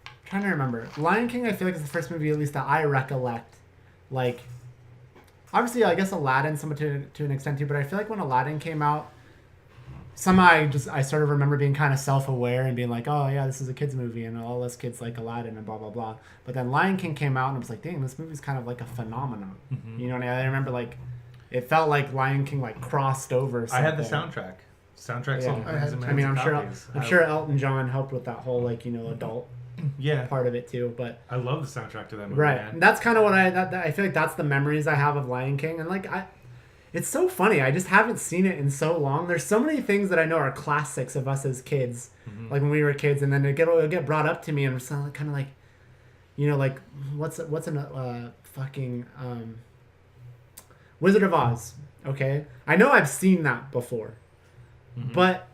I'm trying to remember. Lion King, I feel like is the first movie, at least that I recollect. Like, obviously, I guess Aladdin, somewhat to an extent too. But I feel like when Aladdin came out, somehow I sort of remember being kind of self-aware and being like, oh yeah, this is a kids movie and all us kids like Aladdin and blah blah blah. But then Lion King came out and I was like, dang, this movie's kind of like a phenomenon. Mm-hmm. You know what I mean? I remember like, it felt like Lion King like crossed over. I had the something. soundtrack. Soundtrack's Yeah. on millions and I mean, I'm millions of copies. sure Elton John helped with that whole like adult Yeah. part of it too. But I love the soundtrack to that movie, right, man. and that's kind of what I feel like that's the memories I have of Lion King, and like it's so funny. I just haven't seen it in so long. There's so many things that I know are classics of us as kids, like when we were kids, and then it'll get brought up to me, and I'm kind of like, like what's an fucking Wizard of Oz. Okay, I know I've seen that before, but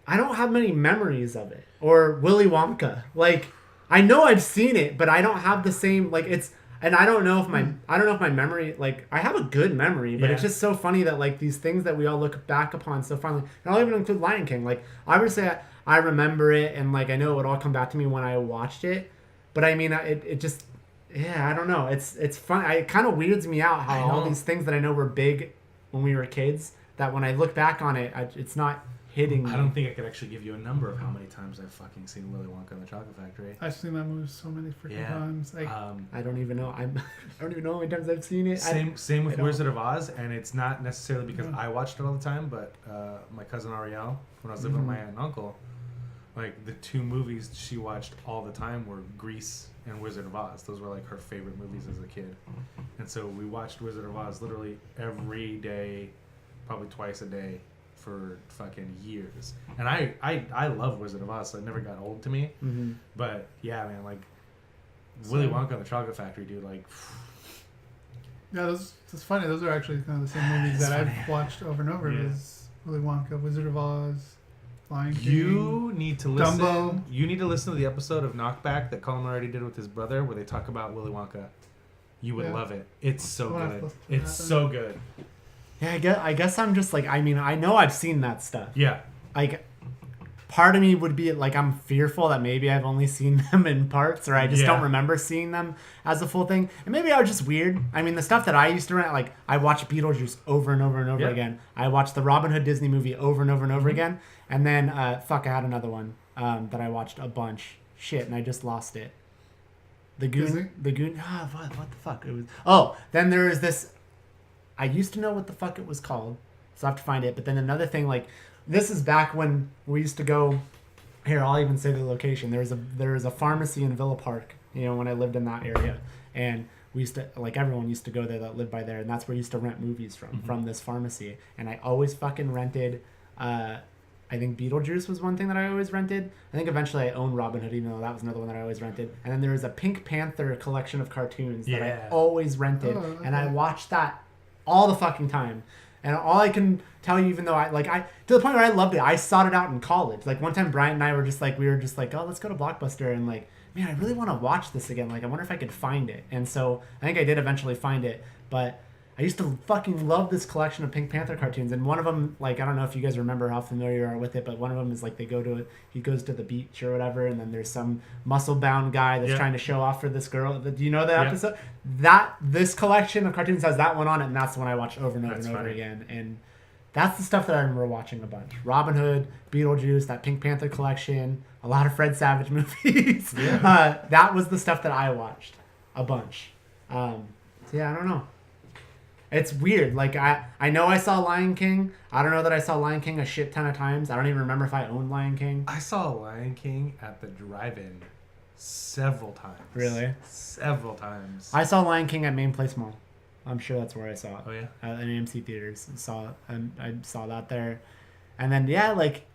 I don't have many memories of it. Or Willy Wonka. Like, I know I've seen it, but I don't have the same like it's. And I don't know if my memory, like, I have a good memory, but it's just so funny that, like, these things that we all look back upon so fondly, and I'll even include Lion King. Like, obviously, I remember it, and, like, I know it would all come back to me when I watched it, but, I mean, it just, yeah, I don't know. It's fun. It kind of weirds me out how all these things that I know were big when we were kids, that when I look back on it, it's not hitting me. I don't think I could actually give you a number of how many times I've fucking seen Willy Wonka and the Chocolate Factory. I've seen that movie so many freaking times. Like, I don't even know. I don't even know how many times I've seen it. Same with I don't- Wizard of Oz, and it's not necessarily because I watched it all the time, but my cousin Ariel, when I was living with my aunt and uncle, like the two movies she watched all the time were Grease and Wizard of Oz. Those were like her favorite movies as a kid, and so we watched Wizard of Oz literally every day, probably twice a day, for fucking years. And I love Wizard of Oz, so it never got old to me. Mm-hmm. But yeah, man, like Willy Wonka and the Chocolate Factory, dude, like Yeah, it's funny. Those are actually kind of the same movies that I've watched over and over. Yeah. Is Willy Wonka, Wizard of Oz, Lion King. You need to listen. Dumbo. You need to listen to the episode of Knockback that Colin already did with his brother, where they talk about Willy Wonka. You would love it. It's so good. It's so good. Yeah, I guess I'm just like, I mean, I know I've seen that stuff. Yeah. Like, part of me would be like, I'm fearful that maybe I've only seen them in parts, or I just don't remember seeing them as a full thing. And maybe I was just weird. I mean, the stuff that I used to rent, like, I watched Beetlejuice over and over and over again. I watched the Robin Hood Disney movie over and over and over again. And then, I had another one that I watched a bunch. Shit, and I just lost it. The Goon. What the fuck? It was. Then there is this. I used to know what the fuck it was called, so I have to find it. But then another thing, like, this is back when we used to go. Here, I'll even say the location. There was a pharmacy in Villa Park. You know, when I lived in that area, and we used to, like, everyone used to go there that lived by there, and that's where we used to rent movies from this pharmacy. And I always fucking rented. I think Beetlejuice was one thing that I always rented. I think eventually I owned Robin Hood, even though that was another one that I always rented. And then there was a Pink Panther collection of cartoons that I always rented, and I watched that all the fucking time. And all I can tell you, even though I to the point where I loved it, I sought it out in college. Like, one time Brian and I were just like, oh, let's go to Blockbuster, and like, man, I really want to watch this again. Like, I wonder if I could find it. And so I think I did eventually find it, but I used to fucking love this collection of Pink Panther cartoons. And one of them, like, I don't know if you guys remember how familiar you are with it, but one of them is like he goes to the beach or whatever, and then there's some muscle-bound guy that's trying to show off for this girl. Do you know that episode? This collection of cartoons has that one on it, and that's the one I watched over and over and over again. And that's the stuff that I remember watching a bunch. Robin Hood, Beetlejuice, that Pink Panther collection, a lot of Fred Savage movies. That was the stuff that I watched a bunch. So yeah, I don't know. It's weird. Like, I know I saw Lion King. I don't know that I saw Lion King a shit ton of times. I don't even remember if I owned Lion King. I saw Lion King at the drive-in several times. Really? Several times. I saw Lion King at Main Place Mall. I'm sure that's where I saw it. Oh, yeah? At AMC Theaters. I saw that there. And then, yeah, like,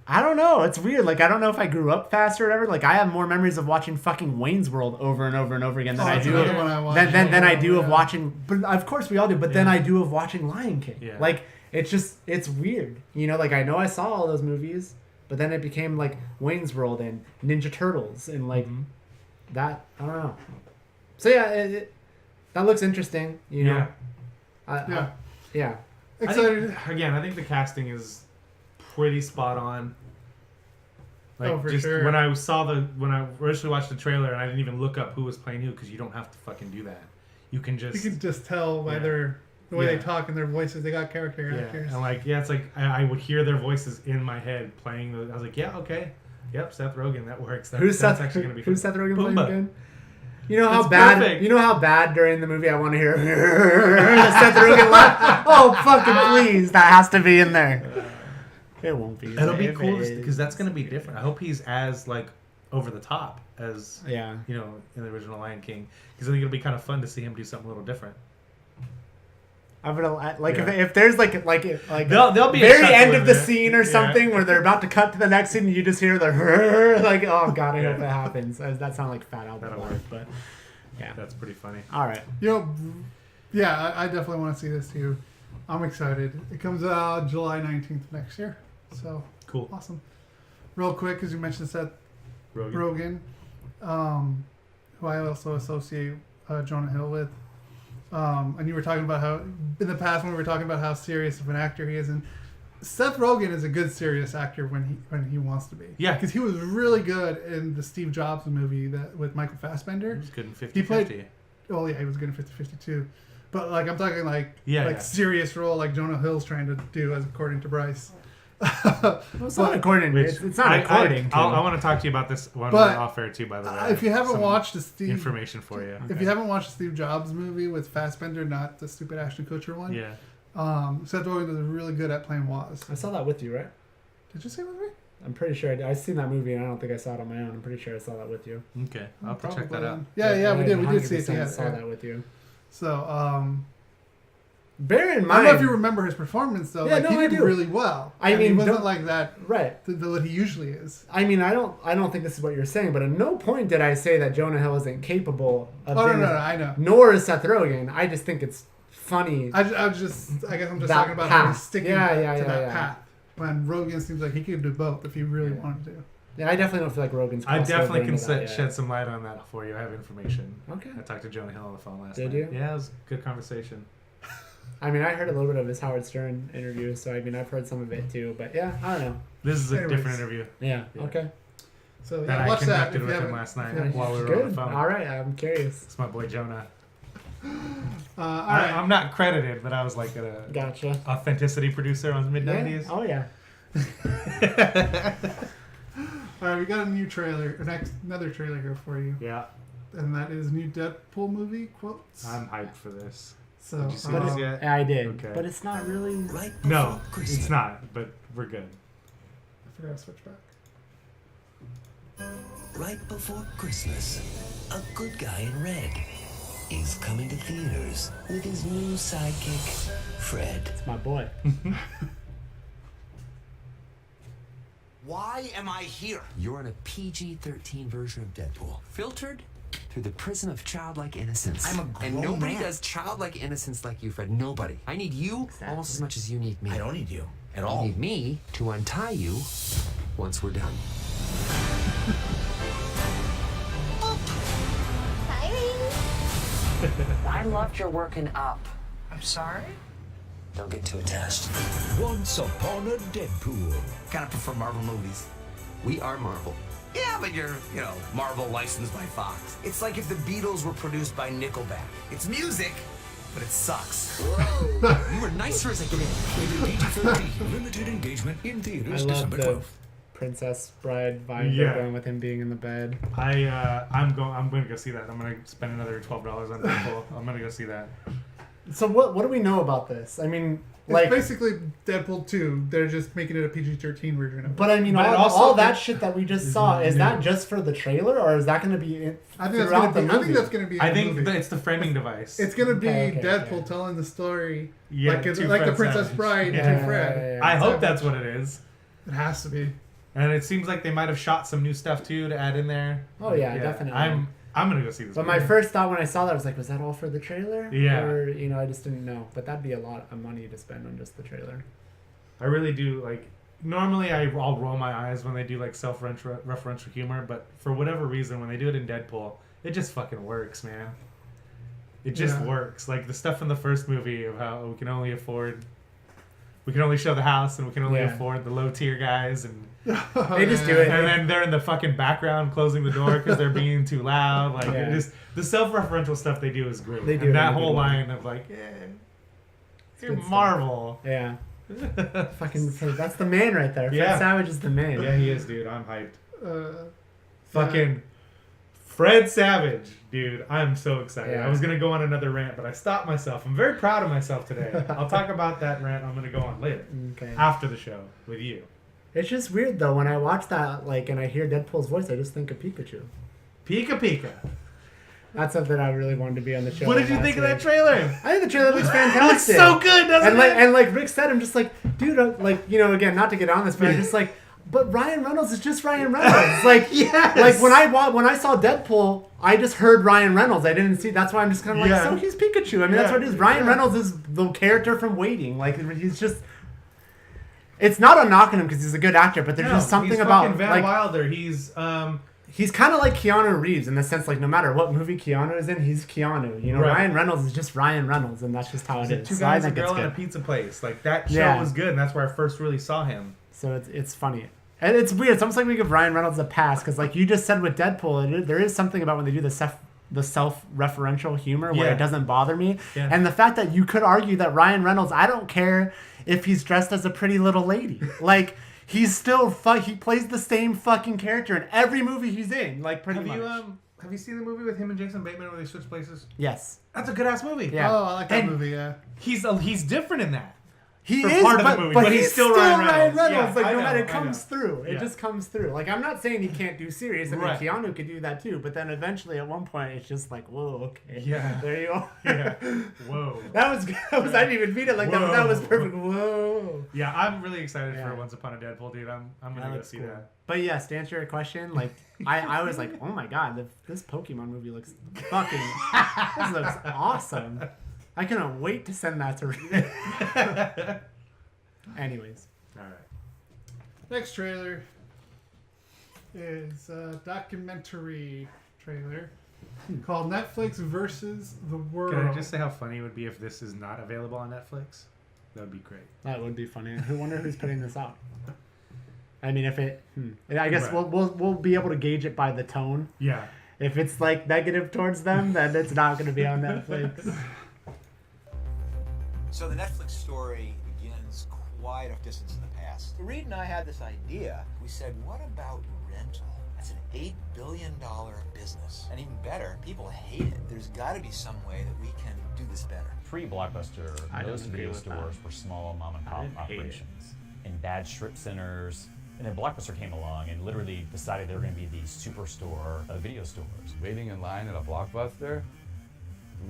I don't know. It's weird. Like, I don't know if I grew up fast or whatever. Like, I have more memories of watching fucking Wayne's World over and over and over again than I do of watching. But of course we all do. But then I do of watching Lion King. Yeah. Like, it's weird. You know, like, I know I saw all those movies, but then it became like Wayne's World and Ninja Turtles and like that. I don't know. So yeah, that looks interesting. You know. Yeah. Excited. I think the casting is pretty spot on. Like, for just sure. when I originally watched the trailer, and I didn't even look up who was playing who, because you don't have to fucking do that. You can just tell by the way they talk and their voices. They got character actors. And like, it's like I would hear their voices in my head playing I was like, yeah, okay, yep, Seth Rogen, that works. That's actually gonna be fun. Who's Seth Rogen playing again? You know how bad during the movie I want to hear Seth Rogen laugh. Oh, fucking please, that has to be in there. It won't be. It'll be cool because that's going to be different. I hope he's as like over the top as you know, in the original Lion King, because I think it'll be kind of fun to see him do something a little different. I'm gonna like if there's like there'll be very end of the scene or something where they're about to cut to the next scene and you just hear the like, oh god, I hope that happens. That sounds like Fat Albert, but yeah, that's pretty funny. All right, I definitely want to see this too. I'm excited. It comes out July 19th next year. So cool, awesome. Real quick, because you mentioned Seth Rogen, who I also associate Jonah Hill with, and you were talking about how in the past when we were talking about how serious of an actor he is, and Seth Rogen is a good serious actor when he wants to be. Yeah, because he was really good in the Steve Jobs movie with Michael Fassbender. He was good in 50-50. He played. Oh yeah, he was good in 50-50 too. But like I'm talking serious role like Jonah Hill's trying to do, as according to Bryce. It's not according. It's not according. I want to talk to you about this one off air too. By the way, if you haven't watched the information for you, if you haven't watched the Steve Jobs movie with Fassbender, not the stupid Ashton Kutcher one, Seth Rogen is really good at playing Woz. I saw that with you, right? Did you see it with me? I'm pretty sure I've seen that movie, and I don't think I saw it on my own. I'm pretty sure I saw that with you. Okay, I'll have to check that out. Yeah, we did. We did see it together. I saw that with you. So, Bear in I don't mind. know if you remember his performance though. Yeah, Like no, he I did do. really well. I And mean, he wasn't don't- like that. Right. What he usually is. I mean, I don't think this is what you're saying, but at no point did I say that Jonah Hill isn't capable of. Oh no, being no, no, I know. Nor is Seth Rogen. I just think it's funny. I guess I'm just That talking about path. how he's sticking Yeah, to yeah, that yeah. path. When Rogan seems like he could do both if he really wanted to. Yeah, I definitely don't feel like Rogen's. I crossed definitely over can into that yet. shed some light on that for you. I have information. Okay. I talked to Jonah Hill on the phone last Did night. you? Yeah, it was a good conversation. I mean, I heard a little bit of his Howard Stern interview, so I mean, I've heard some of it too. But yeah, I don't know. This is a Anyways. different interview Yeah. Yeah. Okay. So that yeah, I watch that. conducted if you with him haven't- last night if you while we were Good. on the phone. All right. I'm curious. It's my boy Jonah. All right. I'm not credited, but I was like a Gotcha. authenticity producer on the mid Yeah. '90s. Oh yeah. All right, we got a new trailer, another trailer here for you, Yeah, and that is new Deadpool movie quotes. I'm hyped for this. So Did you see But this it- yet? I did, Okay. but it's not really. Right No, before Christmas. it's not. But we're good. I forgot to switch back. Right before Christmas, a good guy in red is coming to theaters with his new sidekick, Fred. It's my boy. Why am I here? You're in a PG-13 version of Deadpool, filtered through the prism of childlike innocence. I'm a grown and nobody man. does childlike innocence like you, Fred. Nobody. I need you almost as much as you need me. I don't need you at You all. need me to untie you once we're done. I loved your working up. I'm sorry? Don't get too attached. Once upon a Deadpool. Kind of prefer Marvel movies. We are Marvel. Yeah, but you're, Marvel licensed by Fox. It's like if the Beatles were produced by Nickelback. It's music, but it sucks. You were nicer as I get in. Rated PG-13. Limited engagement in I theaters love December the 12th. Princess Bride vibe Yeah. they're going with him being in the bed. I'm going to go see that. I'm going to spend another $12 on Deadpool. I'm going to go see that. So what do we know about this? I mean, It's like, basically Deadpool 2. They're just making it a PG-13 version of it. but I mean, But it all also- that shit that we just saw, is that just for the trailer, or is that going to be I think that's throughout gonna be. the I movie? think that's gonna be. In I the think movie. that it's the framing device. It's gonna be Okay, Deadpool okay. telling the story, Yeah, like to the Fred Princess Savage. Bride Yeah. to Fred. I hope that's what it is. It has to be. And it seems like they might have shot some new stuff too to add in there. Oh, yeah, definitely. I'm gonna go see this. But movie. my first thought when I saw that, I was like, was that all for the trailer? Yeah. Or, I just didn't know. But that'd be a lot of money to spend on just the trailer. I really do like. Normally, I'll roll my eyes when they do like self-referential humor, but for whatever reason, when they do it in Deadpool, it just fucking works, man. It just Yeah. works. Like the stuff in the first movie of how we can only show the house and we can only Yeah. afford the low tier guys, and They just do it. and then they're in the fucking background closing the door because they're being too loud. Like Yeah. it just the self-referential stuff they do is great. They do And it in that a good whole way. line of like, you're good stuff. Marvel. Yeah. Fucking, that's the man right there. Fred Yeah. Savage is the man. Yeah, he is, dude. I'm hyped. Uh, Fucking Fred Savage, dude. I'm so excited. Yeah. I was gonna go on another rant, but I stopped myself. I'm very proud of myself today. I'll talk about that rant I'm gonna go on later. Okay. After the show with you. It's just weird though when I watch that, like, and I hear Deadpool's voice, I just think of Pikachu. Pika Pika. That's something I really wanted to be on the show. What did you think of that week. trailer? I think the trailer looks It looks fantastic. so good, doesn't it? And like Rick said, I'm just like, dude, again, not to get on this, but I'm just like, but Ryan Reynolds is just Ryan Reynolds. Like, Yes. like when I saw Deadpool, I just heard Ryan Reynolds. I didn't see. That's why I'm just kind of like, Yeah. so he's Pikachu. I mean, that's Yeah. what it is. Ryan Reynolds is the character from Waiting. Like, he's just. It's not a knock on him because he's a good actor, but there's just something he's about fucking Van like Wilder. He's he's kind of like Keanu Reeves in the sense like no matter what movie Keanu is in, he's Keanu. You know, Right. Ryan Reynolds is just Ryan Reynolds, and that's just how it is. two So I guys, a think it's girl, and a good. pizza place. Like that show Yeah. was good, and that's where I first really saw him. So it's funny. And it's weird. It's almost like we give Ryan Reynolds a pass because, like you just said with Deadpool, there is something about when they do the self-referential humor where Yeah. it doesn't bother me. Yeah. And the fact that you could argue that Ryan Reynolds, I don't care if he's dressed as a pretty little lady. Like, he's still he plays the same fucking character in every movie he's in. Like, pretty much. Have you seen the movie with him and Jason Bateman where they switch places? Yes. That's a good ass movie. Yeah. Oh, I like that And- movie. Yeah. He's different in that. He for is, part of the movie, but he's still Ryan Reynolds. Like Yeah, no matter, it I comes know. through. It Yeah. just comes through. Like I'm not saying he can't do serious. I mean, Right. Keanu could do that too. But then eventually, at one point, it's just like, whoa, okay, Yeah. there you go. Yeah. Whoa. That was I didn't even mean it like that. But that was perfect. Whoa. Yeah, I'm really excited Yeah. for Once Upon a Deadpool, dude. I'm gonna go looks see cool. that. But yes, to answer your question, like I was like, oh my god, this Pokemon movie looks fucking. This looks awesome. I cannot wait to send that to Reed. Anyways. All right. Next trailer is a documentary trailer called Netflix versus the World. Can I just say how funny it would be if this is not available on Netflix? That would be great. That would be funny. I wonder who's putting this out. I mean, if it, I guess Right. we'll be able to gauge it by the tone. Yeah. If it's like negative towards them, then it's not going to be on Netflix. So the Netflix story begins quite a distance in the past. Reed and I had this idea. We said, what about rental? That's an $8 billion business. And even better, people hate it. There's got to be some way that we can do this better. Pre-Blockbuster, I don't most agree video with stores that. were small mom and I pop didn't hate it. operations in bad strip centers. And then Blockbuster came along and literally decided they were going to be the superstore of video stores. Waiting in line at a Blockbuster,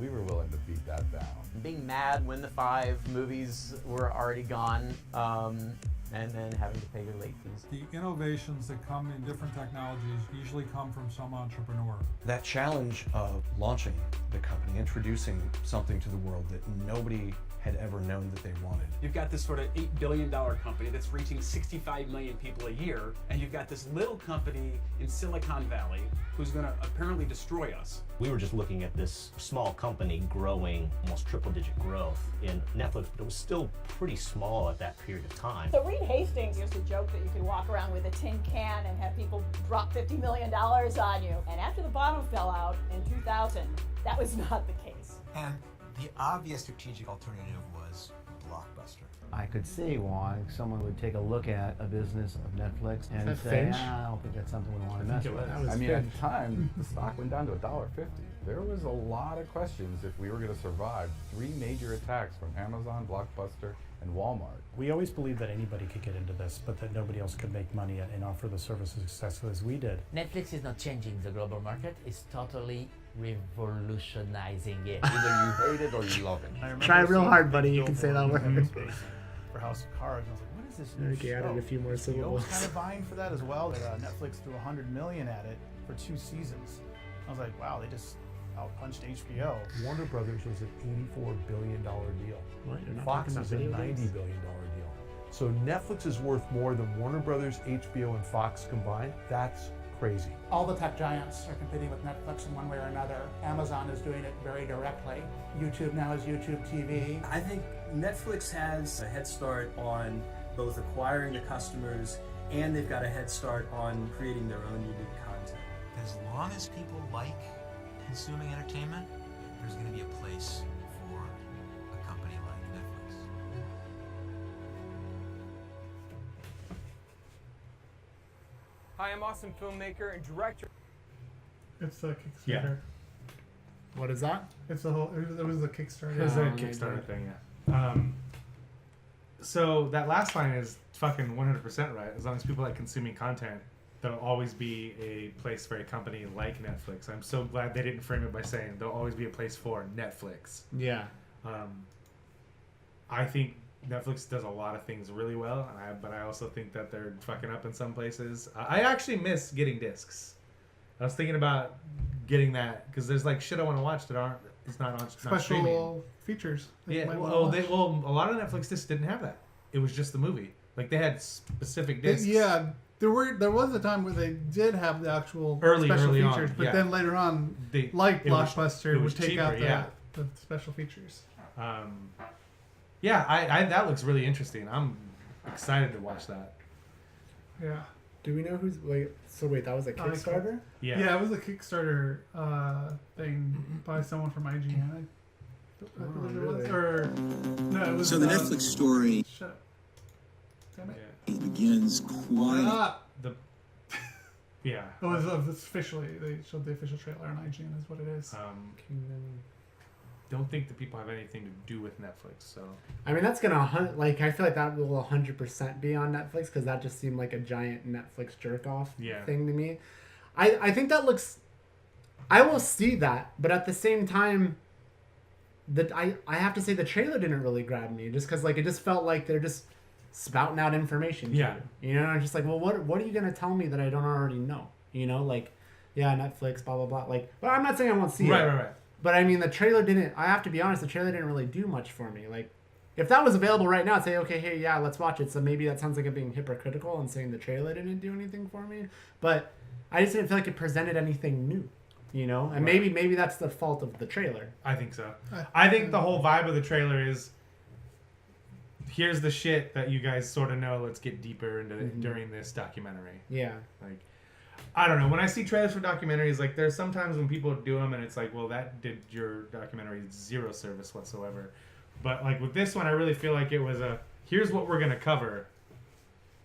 we were willing to beat that down. Being mad when the 5 movies were already gone, and then having to pay your late fees. The innovations that come in different technologies usually come from some entrepreneur. That challenge of launching the company, introducing something to the world that nobody had ever known that they wanted. You've got this sort of $8 billion company that's reaching 65 million people a year, and you've got this little company in Silicon Valley who's going to apparently destroy us. We were just looking at this small company growing almost triple-digit growth in Netflix, but it was still pretty small at that period of time. So Reed Hastings used to joke that you could walk around with a tin can and have people drop $50 million on you. And after the bottom fell out in 2000, that was not the case. And the obvious strategic alternative was Blockbuster. I could see why someone would take a look at a business of Netflix and that say, Finch? I don't think that's something we want to mess with. I mean, at the time, the stock went down to $1.50. There was a lot of questions if we were going to survive 3 major attacks from Amazon, Blockbuster, and Walmart. We always believed that anybody could get into this, but that nobody else could make money and offer the services successfully as we did. Netflix is not changing the global market, it's totally revolutionizing it. Either you hate it or you love it. Try real hard, buddy. You can say that word. For House of Cards, and I was like, what is this new Okay, show? added a few more HBO syllables. was kind of vying for that as well. Netflix threw $100 million at it for 2 seasons. I was like, wow, they just outpunched HBO. Warner Brothers was an $84 billion deal. What? You're not Fox talking is about a video $90 games? billion deal. So Netflix is worth more than Warner Brothers, HBO, and Fox combined. That's crazy. All the tech giants are competing with Netflix in one way or another. Amazon is doing it very directly. YouTube now is YouTube TV. I think Netflix has a head start on both acquiring the customers, and they've got a head start on creating their own unique content. As long as people like consuming entertainment, there's going to be a place for a company like Netflix. Hi, I'm Austin, filmmaker and director. It's a Kickstarter. Yeah. What is that? It's a whole. It was a Kickstarter. It's a Kickstarter thing, yeah. So that last line is fucking 100% right. As long as people like consuming content, there'll always be a place for a company like Netflix. I'm so glad they didn't frame it by saying there'll always be a place for Netflix. Yeah. I think Netflix does a lot of things really well, but I also think that they're fucking up in some places. I actually miss getting discs. I was thinking about getting that because there's like shit I want to watch that aren't. It's not on Special streaming. features. Yeah. A lot of Netflix discs didn't have that. It was just the movie. Like they had specific discs. There was a time where they did have the actual early features, on, but then later on, like Blockbuster, would take out the special features. Yeah, I that looks really interesting. I'm excited to watch that. Yeah. Do we know who's like? So wait, that was a Kickstarter? Yeah, it was a Kickstarter thing by someone from IGN. I believe it was, or no, it was. So the Netflix story Shut up. Damn it. it begins quite. Yeah. It was officially. They showed the official trailer on IGN. Is what it is. don't think that people have anything to do with Netflix. So I mean, that's gonna like I feel like that will 100% be on Netflix because that just seemed like a giant Netflix jerk off thing to me. I think that looks. I will see that, but at the same time, I have to say the trailer didn't really grab me just because like it just felt like they're just spouting out information. To you know, I'm just like, well, what are you gonna tell me that I don't already know? You know, like, yeah, Netflix, blah blah blah. Like, but I'm not saying I won't see it. Right. But I mean, the trailer didn't. I have to be honest, the trailer didn't really do much for me. Like, if that was available right now, I'd say, okay, hey, yeah, let's watch it. So maybe that sounds like I'm being hypocritical and saying the trailer didn't do anything for me. But I just didn't feel like it presented anything new. You know, and maybe that's the fault of the trailer. I think so. I think the whole vibe of the trailer is, here's the shit that you guys sort of know. Let's get deeper into it during this documentary. Yeah. Like, I don't know. When I see trailers for documentaries, like there's sometimes when people do them and it's like, well, that did your documentary zero service whatsoever. But like with this one, I really feel like it was here's what we're gonna cover,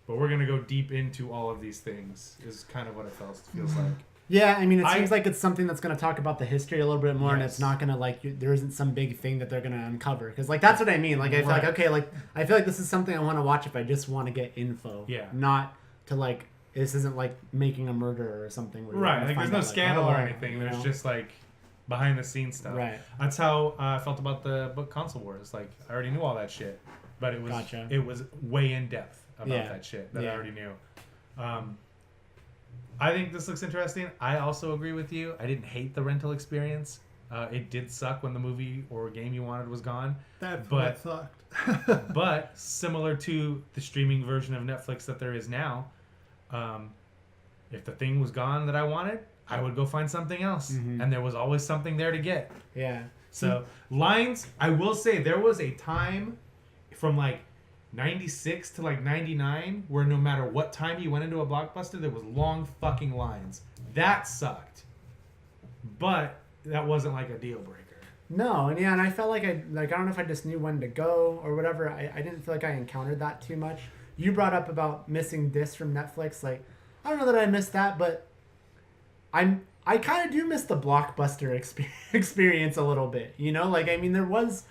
but we're gonna go deep into all of these things. Is kind of what it feels like. Yeah, I mean, it seems like it's something that's going to talk about the history a little bit more, and it's not going to, like, there isn't some big thing that they're going to uncover. Because, like, that's what I mean. Like, I feel like, okay, like, I feel like this is something I want to watch if I just want to get info. Yeah. Not to, like, this isn't, like, making a murder or something. Where Right, like, there's no scandal or anything. You There's know? just, like, behind-the-scenes stuff. Right. That's how I felt about the book Console Wars. Like, I already knew all that shit. But it was way in-depth about that shit that I already knew. I think this looks interesting. I also agree with you. I didn't hate the rental experience. It did suck when the movie or game you wanted was gone. That sucked. But similar to the streaming version of Netflix that there is now, if the thing was gone that I wanted, I would go find something else. And there was always something there to get. Yeah. So lines, I will say there was a time from like 96 to like 99 where no matter what time you went into a Blockbuster, there was long fucking lines. That sucked. But that wasn't like a deal breaker. No, and I felt like I don't know if I just knew when to go or whatever. I didn't feel like I encountered that too much. You brought up about missing discs from Netflix. Like, I don't know that I missed that, but I kind of do miss the Blockbuster experience a little bit. You know, like, I mean, there was...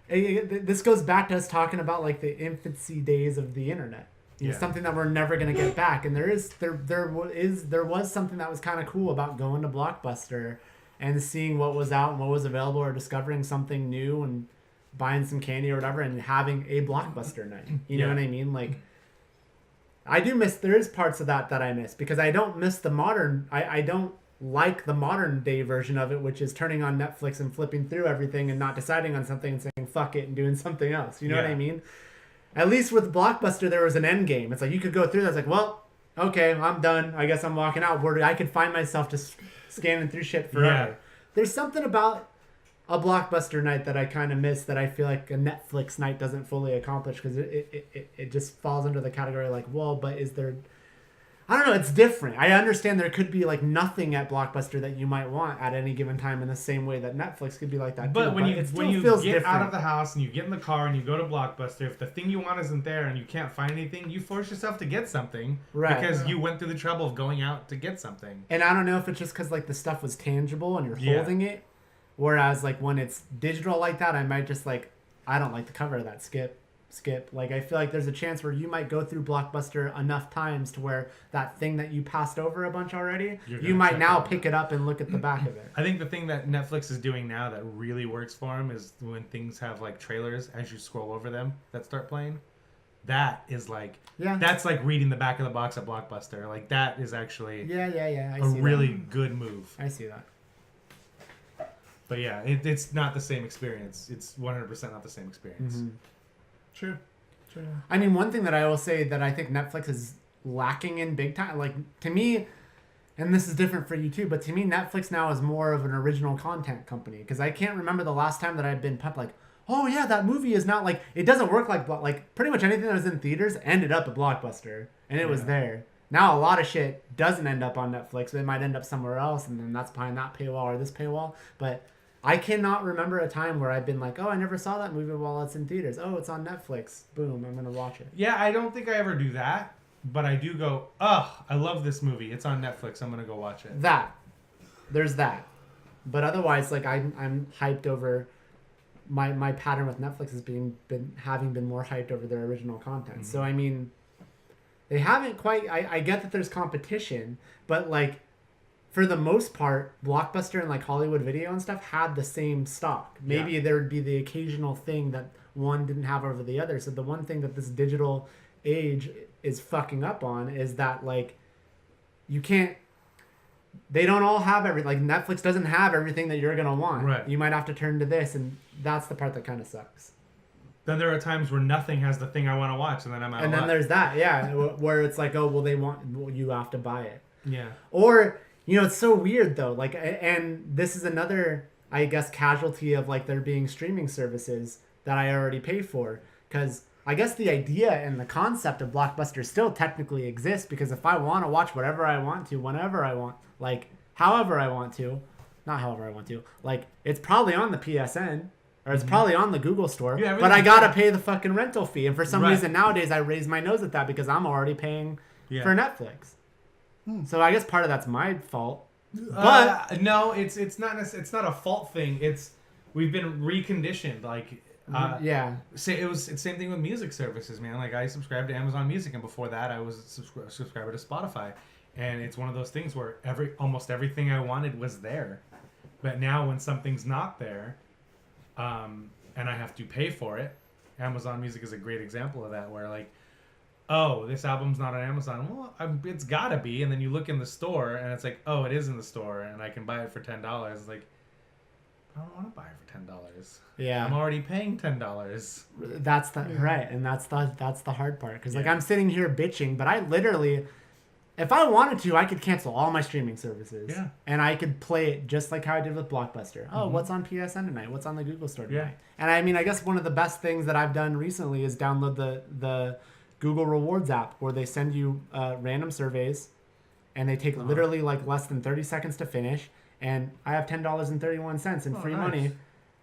This goes back to us talking about like the infancy days of the internet. It's something that we're never gonna get back. And there was something that was kind of cool about going to Blockbuster and seeing what was out and what was available, or discovering something new and buying some candy or whatever, and having a Blockbuster night. You know what I mean? Like, I do miss. There is parts of that I miss because I don't miss the modern. I don't like the modern day version of it, which is turning on Netflix and flipping through everything and not deciding on something and saying fuck it and doing something else. You know what I mean? At least with Blockbuster, there was an end game. It's like you could go through that. It's like, well, okay, I'm done. I guess I'm walking out. Where I could find myself just scanning through shit forever. There's something about a Blockbuster night that I kind of miss that I feel like a Netflix night doesn't fully accomplish, because it just falls under the category like, well, but is there... I don't know, it's different. I understand there could be like nothing at Blockbuster that you might want at any given time, in the same way that Netflix could be like that But too. when you get different. out of the house and you get in the car and you go to Blockbuster, if the thing you want isn't there and you can't find anything, you force yourself to get something. Right. Because you went through the trouble of going out to get something. And I don't know if it's just because like the stuff was tangible and you're holding it, whereas like when it's digital like that, I might just like, I don't like the cover of that. Skip. Like, I feel like there's a chance where you might go through Blockbuster enough times to where that thing that you passed over a bunch already, you might now pick it up and look at the back of it. I think the thing that Netflix is doing now that really works for them is when things have like trailers as you scroll over them that start playing. That is like, that's like reading the back of the box at Blockbuster. Like, that is actually I a see really that. good move. I see that. But yeah, it's not the same experience. It's 100% not the same experience. Mm-hmm. True. I mean, one thing that I will say that I think Netflix is lacking in big time, like, to me, and this is different for you too, but to me, Netflix now is more of an original content company, because I can't remember the last time that I've been pumped like, oh yeah, that movie is not like, it doesn't work like pretty much anything that was in theaters ended up at Blockbuster, and it was there. Now a lot of shit doesn't end up on Netflix. It might end up somewhere else, and then that's behind that paywall or this paywall, but I cannot remember a time where I've been like, oh, I never saw that movie while it's in theaters. Oh, it's on Netflix. Boom, I'm going to watch it. Yeah, I don't think I ever do that, but I do go, oh, I love this movie. It's on Netflix. I'm going to go watch it. There's that. But otherwise, like, I'm hyped over my pattern with Netflix has having been more hyped over their original content. So I mean, they haven't quite. I get that there's competition, but like for the most part, Blockbuster and like Hollywood Video and stuff had the same stock. Maybe there would be the occasional thing that one didn't have over the other. So the one thing that this digital age is fucking up on is that like you can't. They don't all have like Netflix doesn't have everything that you're gonna want. Right. You might have to turn to this, and that's the part that kind of sucks. Then there are times where nothing has the thing I want to watch, and then I'm out. And then there's that, yeah, where it's like, oh, well, you have to buy it. Yeah. Or it's so weird though. Like, and this is another, I guess, casualty of like there being streaming services that I already pay for, because I guess the idea and the concept of Blockbuster still technically exists, because if I want to watch whatever I want to, whenever I want, like however I want to, not however I want to, like it's probably on the PSN or it's probably on the Google store, but I gotta pay the fucking rental fee. And for some reason nowadays I raise my nose at that because I'm already paying for Netflix. So I guess part of that's my fault. But no, it's not a fault thing. We've been reconditioned. Like it's the same thing with music services, man. Like I subscribed to Amazon Music, and before that I was a subscriber to Spotify. And it's one of those things where almost everything I wanted was there. But now when something's not there, and I have to pay for it, Amazon Music is a great example of that, where like, oh, this album's not on Amazon. Well, it's gotta be. And then you look in the store and it's like, oh, it is in the store and I can buy it for $10. It's like, I don't want to buy it for $10. Yeah. I'm already paying $10. That's right. And that's the hard part. Because like I'm sitting here bitching, but I literally... If I wanted to, I could cancel all my streaming services. Yeah. And I could play it just like how I did with Blockbuster. Oh, what's on PSN tonight? What's on the Google Store tonight? Yeah. And I mean, I guess one of the best things that I've done recently is download the Google Rewards app, where they send you random surveys, and they take literally like less than 30 seconds to finish. And I have $10.31 in free money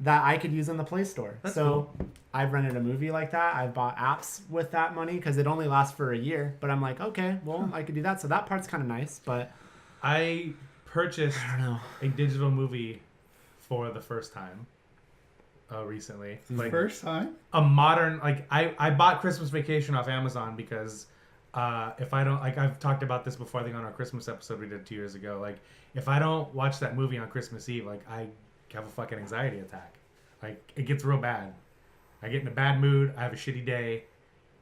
that I could use in the Play Store. That's cool. I've rented a movie like that. I've bought apps with that money because it only lasts for a year. But I'm like, okay, well, I could do that. So that part's kind of nice. But I purchased a digital movie for the first time recently. Like, first time? A modern, like, I bought Christmas Vacation off Amazon because if I don't, like, I've talked about this before, I think on our Christmas episode we did 2 years ago. Like, if I don't watch that movie on Christmas Eve, like, I have a fucking anxiety attack. Like, it gets real bad. I get in a bad mood. I have a shitty day,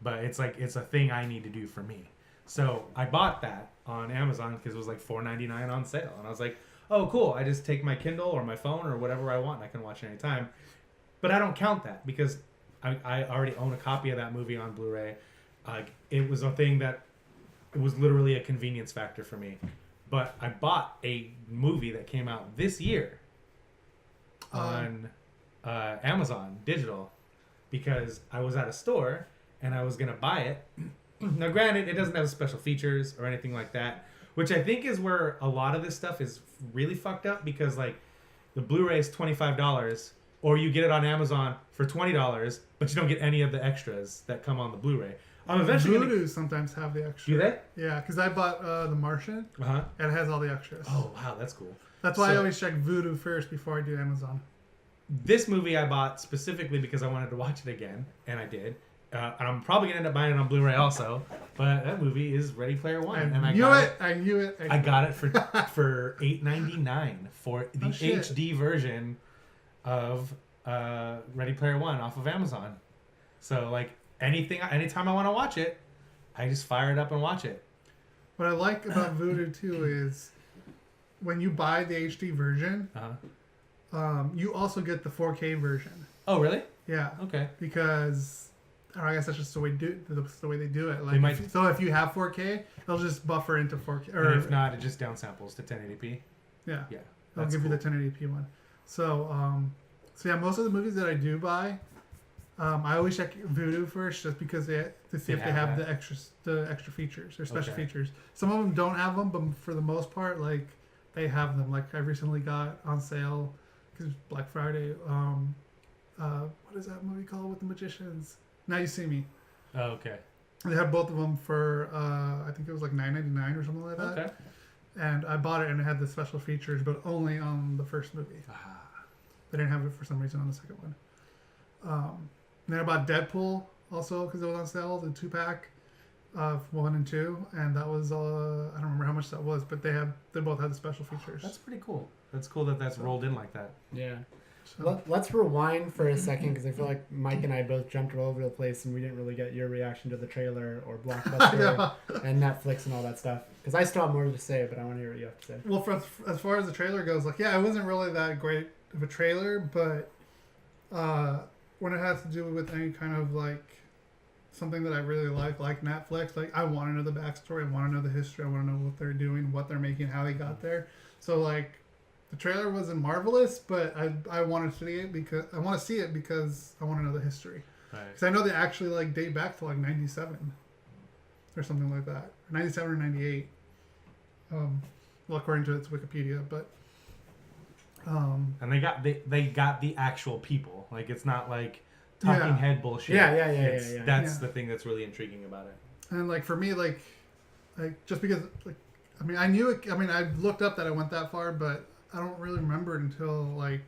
but it's like it's a thing I need to do for me. So I bought that on Amazon because it was like $4.99 on sale, and I was like, "Oh, cool! I just take my Kindle or my phone or whatever I want, and I can watch it anytime." But I don't count that because I already own a copy of that movie on Blu-ray. It was a thing that it was literally a convenience factor for me. But I bought a movie that came out this year on Amazon digital, because I was at a store and I was going to buy it. Now, granted, it doesn't have special features or anything like that, which I think is where a lot of this stuff is really fucked up, because like the Blu-ray is $25 or you get it on Amazon for $20, but you don't get any of the extras that come on the Blu-ray. I'm eventually Voodoo sometimes have the extra. Do they? Yeah, because I bought The Martian, and it has all the extras. Oh, wow, that's cool. That's why I always check Voodoo first before I do Amazon. This movie I bought specifically because I wanted to watch it again, and I did. And I'm probably going to end up buying it on Blu-ray also, but that movie is Ready Player One. I knew it. I got it for $8.99 for the HD version of Ready Player One off of Amazon. So, like, anytime I want to watch it, I just fire it up and watch it. What I like about Voodoo, too, is when you buy the HD version... you also get the 4K version. Oh, really? Yeah. Okay. Because I guess that's just the way they do it. Like, if you have 4K, it'll just buffer into 4K. Or and if not, it just downsamples to 1080p. Yeah. Yeah. They'll give you the 1080p one. So yeah, most of the movies that I do buy, I always check Voodoo first, just because to see if they have the extra features or special features. Some of them don't have them, but for the most part, like, they have them. Like, I recently got on sale, because Black Friday, what is that movie called with the magicians? Now You See Me. Oh, okay. They had both of them for, I think it was like $9.99 or something like that. Okay. And I bought it, and it had the special features, but only on the first movie. They didn't have it for some reason on the second one. Then I bought Deadpool also because it was on sale, the 2-pack of 1 and 2, and that was I don't remember how much that was, but they both had the special features. That's pretty cool. That's cool that that's rolled in like that. Yeah. So. Let's rewind for a second because I feel like Mike and I both jumped all over the place and we didn't really get your reaction to the trailer or Blockbuster and Netflix and all that stuff. Because I still have more to say, but I want to hear what you have to say. Well, as far as the trailer goes, like, yeah, it wasn't really that great of a trailer, but when it has to do with any kind of like something that I really like Netflix, like I want to know the backstory, I want to know the history, I want to know what they're doing, what they're making, how they got there. So like, the trailer wasn't marvelous, but I want to see it because I want to know the history. Because I know they actually like date back to like 97 or something like that, 97 or 98. Well, according to its Wikipedia, but. And they got the actual people. Like it's not like talking head bullshit. Yeah. That's the thing that's really intriguing about it. And like for me, like just because like I mean I knew it. I mean I looked up that I went that far, but I don't really remember it until like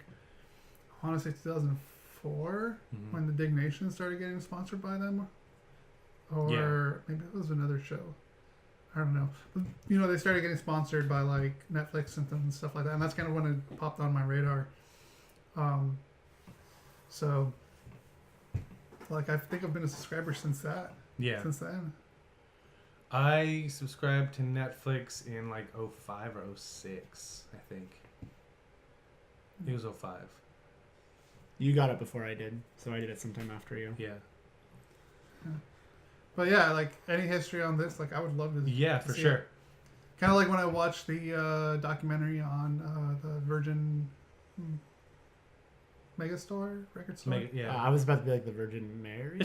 I want to say 2004 when the Dig Nation started getting sponsored by them, or maybe it was another show. I don't know. But, you know, they started getting sponsored by like Netflix and stuff like that, and that's kind of when it popped on my radar. So like I think I've been a subscriber since that. Yeah. Since then. I subscribed to Netflix in like 05 or 06, I think. It was 05. You got it before I did, so I did it sometime after you. Yeah. But yeah, like any history on this, like I would love to. Yeah, for sure. Kind of like when I watched the documentary on the Virgin Megastore record store. I was about to be like the Virgin Mary.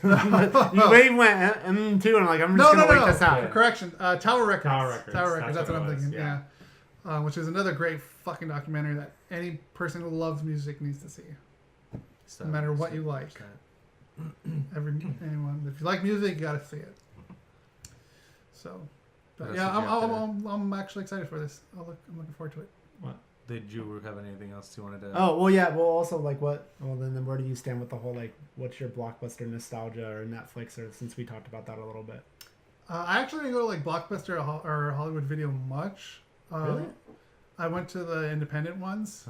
You went too, and I'm like, I'm just gonna wait this out. Correction, Tower Records. Tower Records. That's what I'm thinking. Yeah. Which is another great fucking documentary that any person who loves music needs to see. No matter what you like. Anyone, if you like music, you gotta see it. So, but yeah, I'm actually excited for this. I'm looking forward to it. What? Did you have anything else you wanted to? Oh well, yeah. Well, also like what? Well, then where do you stand with the whole like, what's your Blockbuster nostalgia or Netflix, or since we talked about that a little bit? I actually didn't go to like Blockbuster or Hollywood Video much. Really? I went to the independent ones.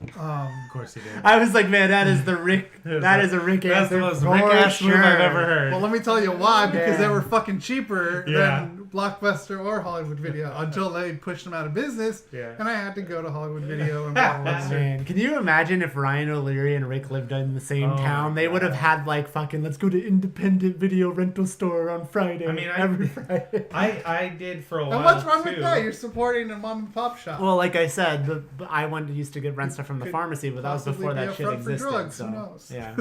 Of course he did. I was like, man, that is the Rick. That is a Rick answer. That's the most Rick ass move I've ever heard. Well, let me tell you why. Because they were fucking cheaper than Blockbuster or Hollywood Video until they pushed them out of business. Yeah. And I had to go to Hollywood Video and Blockbuster. Man, can you imagine if Ryan O'Leary and Rick lived in the same town? They would have had like fucking, let's go to independent video rental store on Friday. I mean, every Friday. I did for a while. And what's wrong with that? You're supporting a mom and pop shop. Well, like I said, I used to get rent stuff from the pharmacy, but that was before that shit existed. Drugs, so, who knows? Yeah.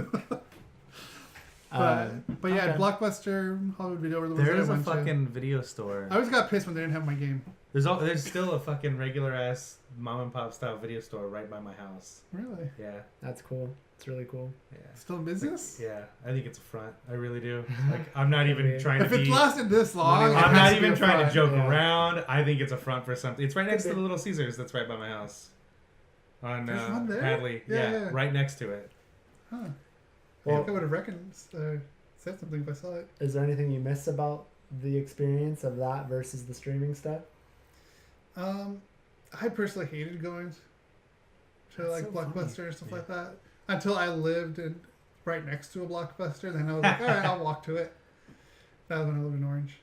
But yeah, okay. Blockbuster, Hollywood Video were the ones that I There's a went to. fucking video store. I always got pissed when they didn't have my game. There's still a fucking regular ass mom and pop style video store right by my house. Really? Yeah. That's cool. It's really cool. Yeah. Still in business? Yeah, I think it's a front. I really do. Like, I'm not even trying to If be. it's lasted this long, I'm it has not to even be a trying to front. joke Yeah. around. I think it's a front for something. It's right next to the Little Caesars. That's right by my house. On There's one there? Hadley. Yeah. Right next to it. Huh. Well- I think I would have said something if I saw it. Is there anything you miss about the experience of that versus the streaming stuff? I personally hated going to That's like so Blockbuster funny. and stuff like that until I lived right next to a Blockbuster. Then I was like, all right, I'll walk to it. That was when I lived in Orange.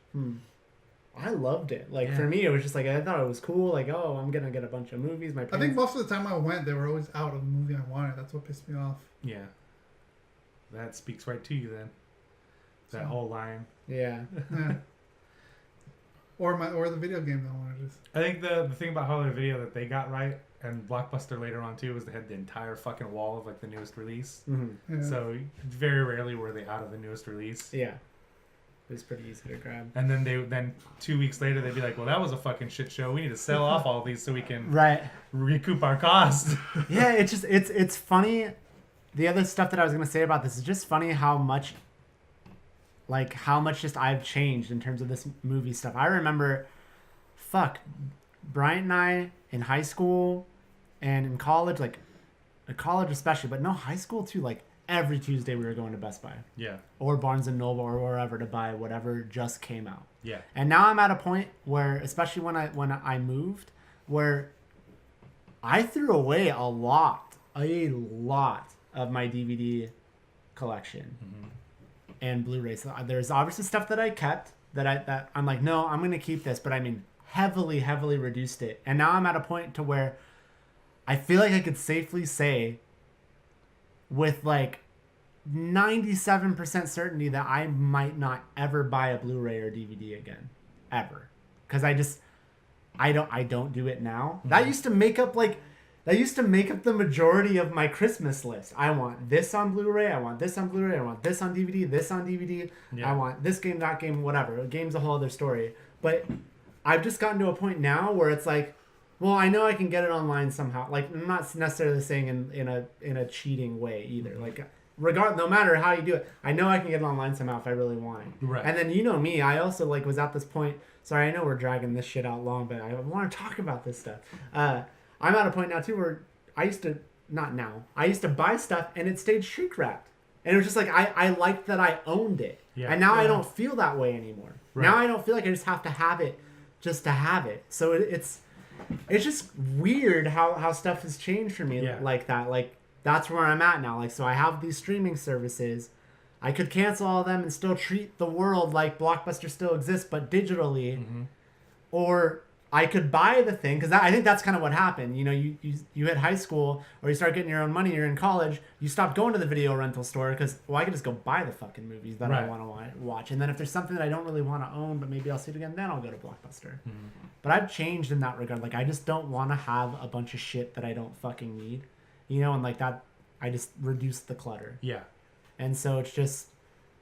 I loved it. Like Yeah. for me, it was just like I thought it was cool. Like, oh, I'm gonna get a bunch of movies. My I parents... think most of the time I went, they were always out of the movie I wanted. That's what pissed me off. Yeah. That speaks right to you then. That So- whole line. Yeah. Yeah. Or the video game that I wanted to. I think the thing about Hollywood Video that they got right, and Blockbuster later on too, was they had the entire fucking wall of like the newest release. Mm-hmm. Yeah. So very rarely were they out of the newest release. Yeah. It was pretty easy to grab. And then 2 weeks later they'd be like, well, that was a fucking shit show. We need to sell off all these so we can recoup our cost. Yeah, it's funny. The other stuff that I was gonna say about this is just funny how much just I've changed in terms of this movie stuff. I remember, Bryant and I in high school and in college, like college especially, but no, high school too. Like every Tuesday we were going to Best Buy. Yeah. Or Barnes & Noble or wherever to buy whatever just came out. Yeah. And now I'm at a point where, especially when I moved, where I threw away a lot of my DVD collection and Blu-rays. So there's obviously stuff that I kept that I'm like, no, I'm gonna keep this, but I mean heavily reduced it. And now I'm at a point to where I feel like I could safely say with like 97% certainty that I might not ever buy a Blu-ray or DVD again, ever, because I don't do it now. That used to make up the majority of my Christmas list. I want this on Blu-ray, I want this on Blu-ray, I want this on DVD, this on DVD. Yeah. I want this game, that game, whatever. A game's a whole other story. But I've just gotten to a point now where it's like, well, I know I can get it online somehow. Like, I'm not necessarily saying in a cheating way either. Like, no matter how you do it, I know I can get it online somehow if I really want it. Right. And then you know me, I also like was at this point. Sorry, I know we're dragging this shit out long, but I want to talk about this stuff. I'm at a point now too where I used to buy stuff and it stayed shrink wrapped, and it was just like I liked that I owned it. Yeah. And now I don't feel that way anymore. Right. Now I don't feel like I just have to have it just to have it. So it's just weird how stuff has changed for me like that. Like, that's where I'm at now. Like, so I have these streaming services. I could cancel all of them and still treat the world like Blockbuster still exists, but digitally. Or I could buy the thing, because I think that's kind of what happened. You know, you hit high school or you start getting your own money, you're in college, you stop going to the video rental store because, well, I could just go buy the fucking movies that I want to watch. And then if there's something that I don't really want to own, but maybe I'll see it again, then I'll go to Blockbuster. But I've changed in that regard. Like, I just don't want to have a bunch of shit that I don't fucking need. You know, and like that, I just reduce the clutter. Yeah. And so it's just,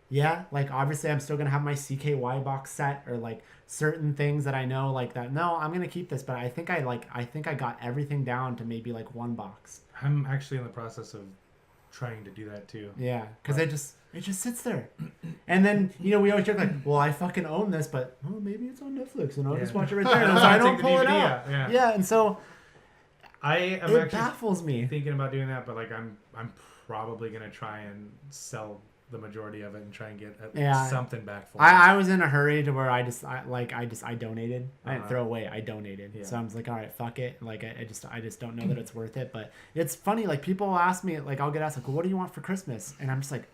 yeah, like obviously I'm still going to have my CKY box set or like certain things that I know like that. No, I'm going to keep this, but I think I got everything down to maybe like one box. I'm actually in the process of trying to do that too. Yeah, because it just sits there. And then, you know, we always joke like, well, I fucking own this, but oh, maybe it's on Netflix and I'll just watch it right there. And so I don't pull it out. Yeah, and so it baffles me. Thinking about doing that, but like I'm probably gonna try and sell the majority of it and try and get something back for it. I was in a hurry to where I donated. I didn't throw away. I donated. Yeah. So I was like, all right, fuck it. Like I just don't know that it's worth it. But it's funny. Like people ask me, like I'll get asked, like, well, what do you want for Christmas? And I'm just like,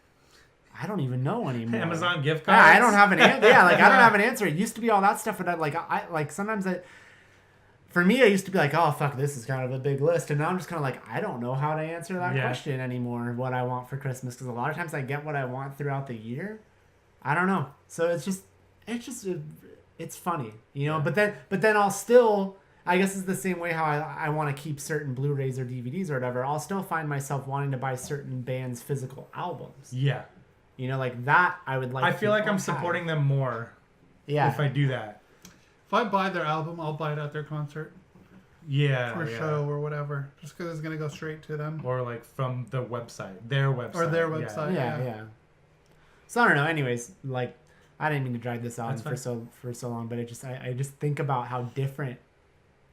I don't even know anymore. Amazon gift cards. Yeah, I don't have an answer. Yeah, like I don't have an answer. It used to be all that stuff, but I sometimes for me, I used to be like, oh, fuck, this is kind of a big list. And now I'm just kind of like, I don't know how to answer that question anymore, what I want for Christmas. Because a lot of times I get what I want throughout the year. I don't know. So it's funny, you know. Yeah. But then I'll still, I guess it's the same way how I want to keep certain Blu-rays or DVDs or whatever. I'll still find myself wanting to buy certain bands' physical albums. Yeah. You know, like that I would like. I feel like I'm supporting them more if I do that. If I buy their album, I'll buy it at their concert. Yeah. For a show or whatever. Just because it's going to go straight to them. Or like from the website. Their website. Or their website, yeah. So I don't know. Anyways, like, I didn't mean to drag this out for so long, but I just think about how different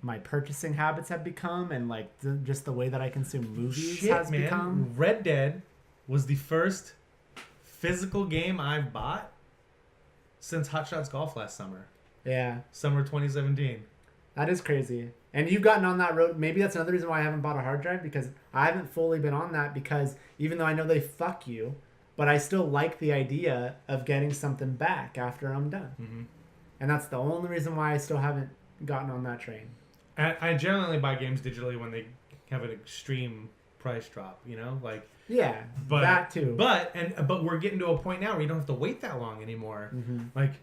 my purchasing habits have become, and like just the way that I consume movies has become. Red Dead was the first physical game I've bought since Hot Shots Golf last summer. Yeah. Summer 2017. That is crazy. And you've gotten on that road. Maybe that's another reason why I haven't bought a hard drive, because I haven't fully been on that, because even though I know they fuck you, but I still like the idea of getting something back after I'm done. Mm-hmm. And that's the only reason why I still haven't gotten on that train. I generally buy games digitally when they have an extreme price drop, you know? Like, yeah, that too. But we're getting to a point now where you don't have to wait that long anymore. Mm-hmm. Like,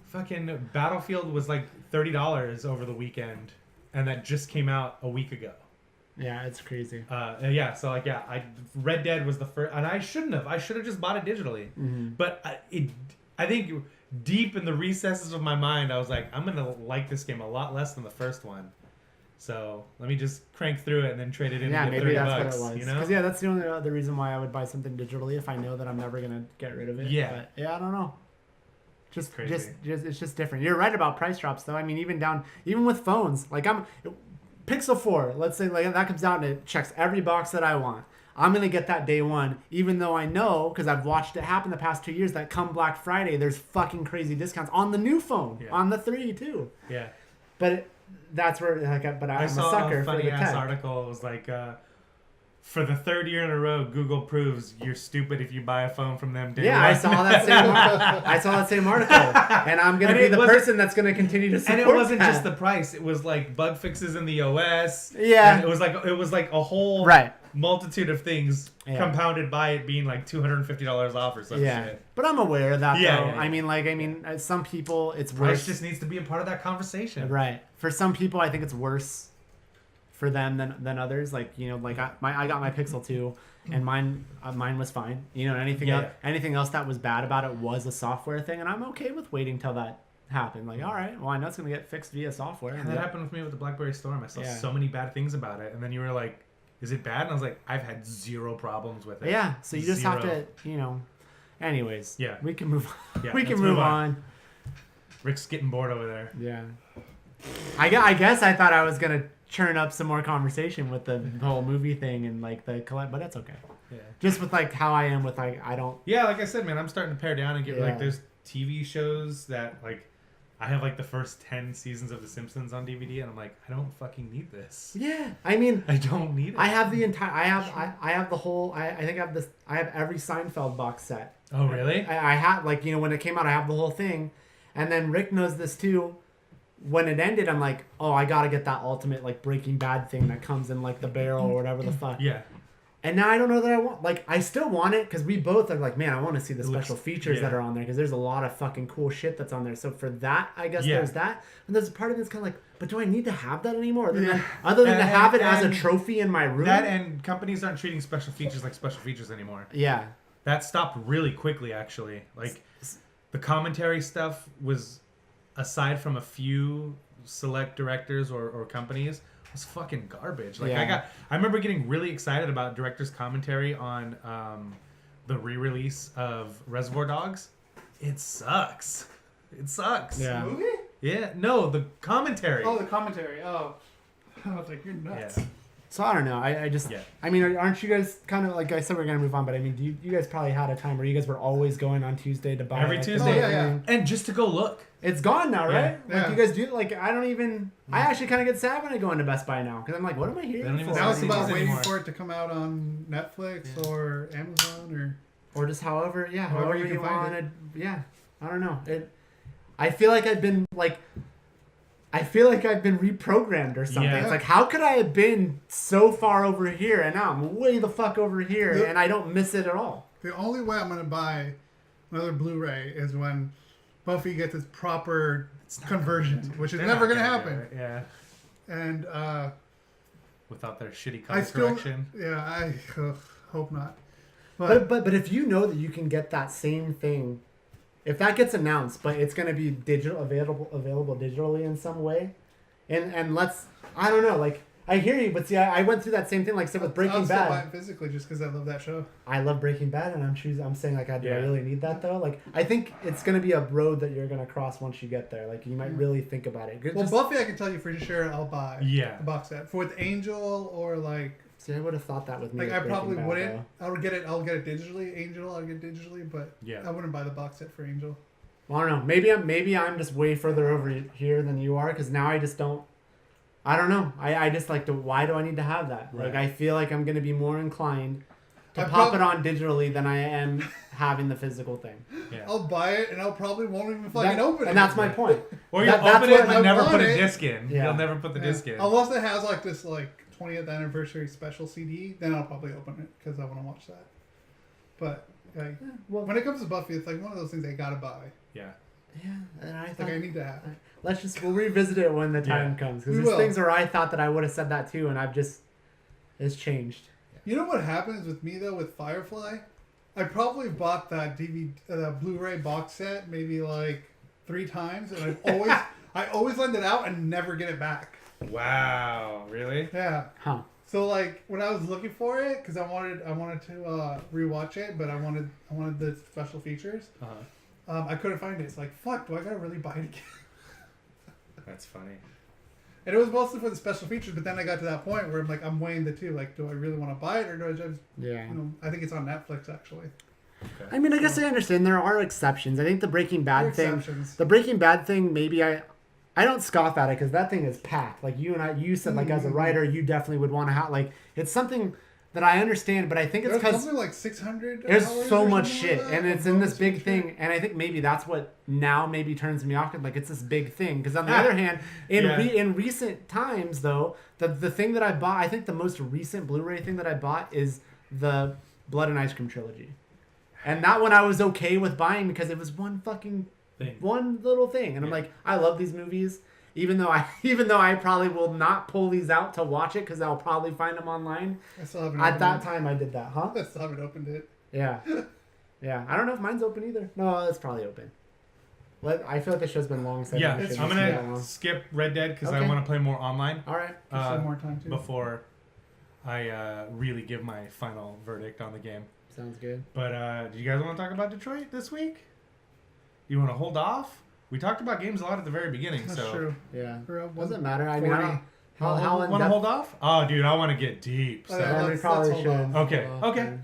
fucking Battlefield was like $30 over the weekend, and that just came out a week ago. Yeah, it's crazy. Red Dead was the first, and I shouldn't have. I should have just bought it digitally. Mm-hmm. But I think deep in the recesses of my mind, I was like, I'm gonna like this game a lot less than the first one. So let me just crank through it and then trade it in. Yeah, and get maybe $30, that's what it was. You know? Because that's the only other reason why I would buy something digitally, if I know that I'm never gonna get rid of it. Yeah. But yeah, I don't know. Just crazy. It's just different. You're right about price drops, though. I mean, even with phones, like Pixel 4, let's say like that comes out and it checks every box that I want. I'm going to get that day one, even though I know, because I've watched it happen the past 2 years, that come Black Friday, there's fucking crazy discounts on the new phone, on the 3 too. Yeah. But that's where, like, but I'm a saw sucker a for funny the ass tech. article. It was like, for the 3rd year in a row, Google proves you're stupid if you buy a phone from them. Day Yeah, one. I saw that same article, and I'm gonna be the person that's gonna continue to support. And it wasn't that. just the price; it was like bug fixes in the OS. Yeah, and it was like a whole multitude of things compounded by it being like $250 off or some shit. But I'm aware of that. Yeah, though. yeah, yeah. I mean, some people it's Price worse. just needs to be a part of that conversation, Right. For some people, I think it's worse for them than others. Like, you know, like I got my Pixel 2 and mine was fine. You know, anything else that was bad about it was a software thing, and I'm okay with waiting till that happened. Like, all right, well, I know it's gonna get fixed via software. And that happened with me with the BlackBerry Storm. I saw so many bad things about it, and then you were like, "Is it bad?" And I was like, "I've had 0 problems with it." Yeah. So you just have to, you know. Anyways. Yeah. We can move. Yeah, we can let's move on. Rick's getting bored over there. Yeah. I guess I thought I was gonna churn up some more conversation with the whole movie thing and like the collect, but that's okay. Yeah. Just with like how I am with like I don't. Yeah, like I said, man, I'm starting to pare down and get Yeah. like there's TV shows that like I have like the first 10 seasons of The Simpsons on DVD, and I'm like, I don't fucking need this. Yeah, I mean, I don't need it. I have the entire. I have the whole. I think I have this. I have every Seinfeld box set. Oh really? I had like, you know, when it came out, I have the whole thing, and then Rick knows this too. When it ended, I'm like, oh, I gotta get that ultimate like Breaking Bad thing that comes in like the barrel or whatever the fuck. Yeah. And now I don't know that I want. Like, I still want it because we both are like, man, I want to see the special features that are on there because there's a lot of fucking cool shit that's on there. So for that, I guess there's that. And there's a part of me that's kind of like, but do I need to have that anymore? Other than to have it as a trophy in my room. That and companies aren't treating special features like special features anymore. Yeah. That stopped really quickly, actually. Like, the commentary stuff was, aside from a few select directors or companies, was fucking garbage. Like I remember getting really excited about director's commentary on the re-release of Reservoir Dogs. It sucks. It sucks. Yeah. The movie? Yeah. No, the commentary. Oh, the commentary. Oh. I was like, you're nuts. Yeah. So I don't know. I just. Yeah. I mean, aren't you guys kind of like I said? We're gonna move on, but I mean, you guys probably had a time where you guys were always going on Tuesday to buy every Tuesday. Yeah. And just to go look. It's gone now, right? Yeah. Like you guys do. Like I don't even. I actually kind of get sad when I go into Best Buy now because I'm like, what am I here for? Now it's about waiting for it to come out on Netflix or Amazon or just however you can find want it. Yeah, I don't know. I feel like I've been reprogrammed or something. Yeah. It's like, how could I have been so far over here and now I'm way the fuck over here and I don't miss it at all? The only way I'm gonna buy another Blu-ray is when Buffy gets its proper conversion, which is never gonna happen. Yeah. And without their shitty color correction. Yeah, I hope not. But if you know that you can get that same thing, if that gets announced, but it's gonna be available digitally in some way, and let's, I don't know, like I hear you, but see, I went through that same thing, like I said with Breaking I'll still buy Bad. it physically just because I love that show. I love Breaking Bad, and I'm saying like, do I really need that though? Like, I think it's gonna be a road that you're gonna cross once you get there. Like, you might really think about it. Well, Buffy, I can tell you for sure, I'll buy the box set for with Angel or like. See, I would have thought that with me. Like, with I probably Breaking Bad, wouldn't. though. I'll get it digitally. Angel, I'll get it digitally, but I wouldn't buy the box set for Angel. Well, I don't know. Maybe I'm just way further over here than you are, because now I just don't. I don't know. I just like to. Why do I need to have that? Right. Like, I feel like I'm gonna be more inclined to pop it on digitally than I am having the physical thing. Yeah. I'll buy it and I'll probably won't even fucking open it. And that's my point. Or you'll open it and never put a disc in. Yeah. You'll never put the disc in. Unless it has like this like 20th anniversary special CD, then I'll probably open it because I want to watch that. But like, when it comes to Buffy, it's like one of those things I gotta buy. Yeah. Yeah, and I thought, like I need to have. We'll revisit it when the time comes, because there's things where I thought that I would have said that too, and it's changed. You know what happens with me though with Firefly? I probably bought that Blu-ray box set maybe like 3 times, and I always lend it out and never get it back. Wow, really? Yeah. Huh. So like when I was looking for it, because I wanted to rewatch it, but I wanted the special features. I couldn't find it. It's like, fuck, do I gotta really buy it again? That's funny. And it was mostly for the special features, but then I got to that point where I'm like, I'm weighing the two. Like, do I really want to buy it, or do I just, Yeah. you know, I think it's on Netflix actually. I mean, I guess I understand there are exceptions. I think the Breaking Bad thing, maybe I don't scoff at it because that thing is packed. Like you said, like as a writer, you definitely would want to have, like, it's something that I understand, but I think it's because something like 600. there's hours so or much something shit, like that. and it's in this big thing, and I think maybe that's what now maybe turns me off. Like, it's this big thing. Because on the other hand, in recent times though, the thing that I bought, I think the most recent Blu-ray thing that I bought is the Blood and Ice Cream trilogy, and that one I was okay with buying because it was one little thing, and I'm like, I love these movies. Even though I probably will not pull these out to watch it because I'll probably find them online. I still haven't. At that time, I did that, huh? I still haven't opened it. Yeah, yeah. I don't know if mine's open either. No, it's probably open. I feel like the show's been long. So Yeah, I'm gonna skip Red Dead because I want to play more online. All right, some more time too. Before I really give my final verdict on the game. Sounds good. But do you guys want to talk about Detroit this week? You want to hold off? We talked about games a lot at the very beginning. That's so true. Yeah. We're Doesn't matter. I mean, how want to hold off? Oh, dude, I want to get deep. So. Yeah, we probably should. Okay.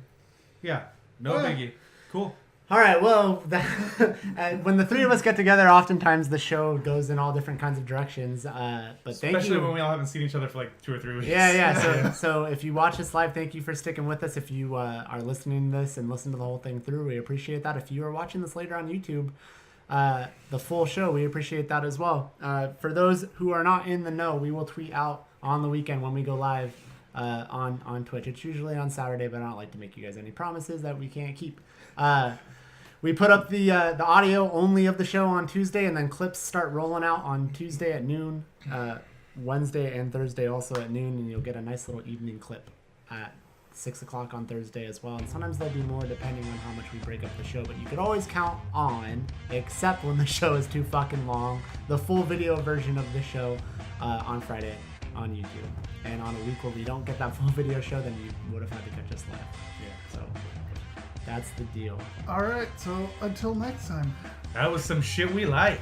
Yeah. No biggie. Cool. All right. Well, when the three of us get together, oftentimes the show goes in all different kinds of directions. But thank you. Especially when we all haven't seen each other for like 2 or 3 weeks. Yeah. So if you watch this live, thank you for sticking with us. If you are listening to this and listen to the whole thing through, we appreciate that. If you are watching this later on YouTube, the full show, we appreciate that as well. For those who are not in the know, we will tweet out on the weekend when we go live on Twitch. It's usually on Saturday, but I don't like to make you guys any promises that we can't keep. We put up the audio only of the show on Tuesday, and then clips start rolling out on Tuesday at noon, Wednesday and Thursday also at noon, and you'll get a nice little evening clip at 6 o'clock on Thursday as well. And sometimes there'll be more depending on how much we break up the show, but you could always count on, except when the show is too fucking long, the full video version of the show on Friday on YouTube. And on a week where we don't get that full video show, then you would have had to catch us live. Yeah. So that's the deal. All right. So until next time. That was some shit we like.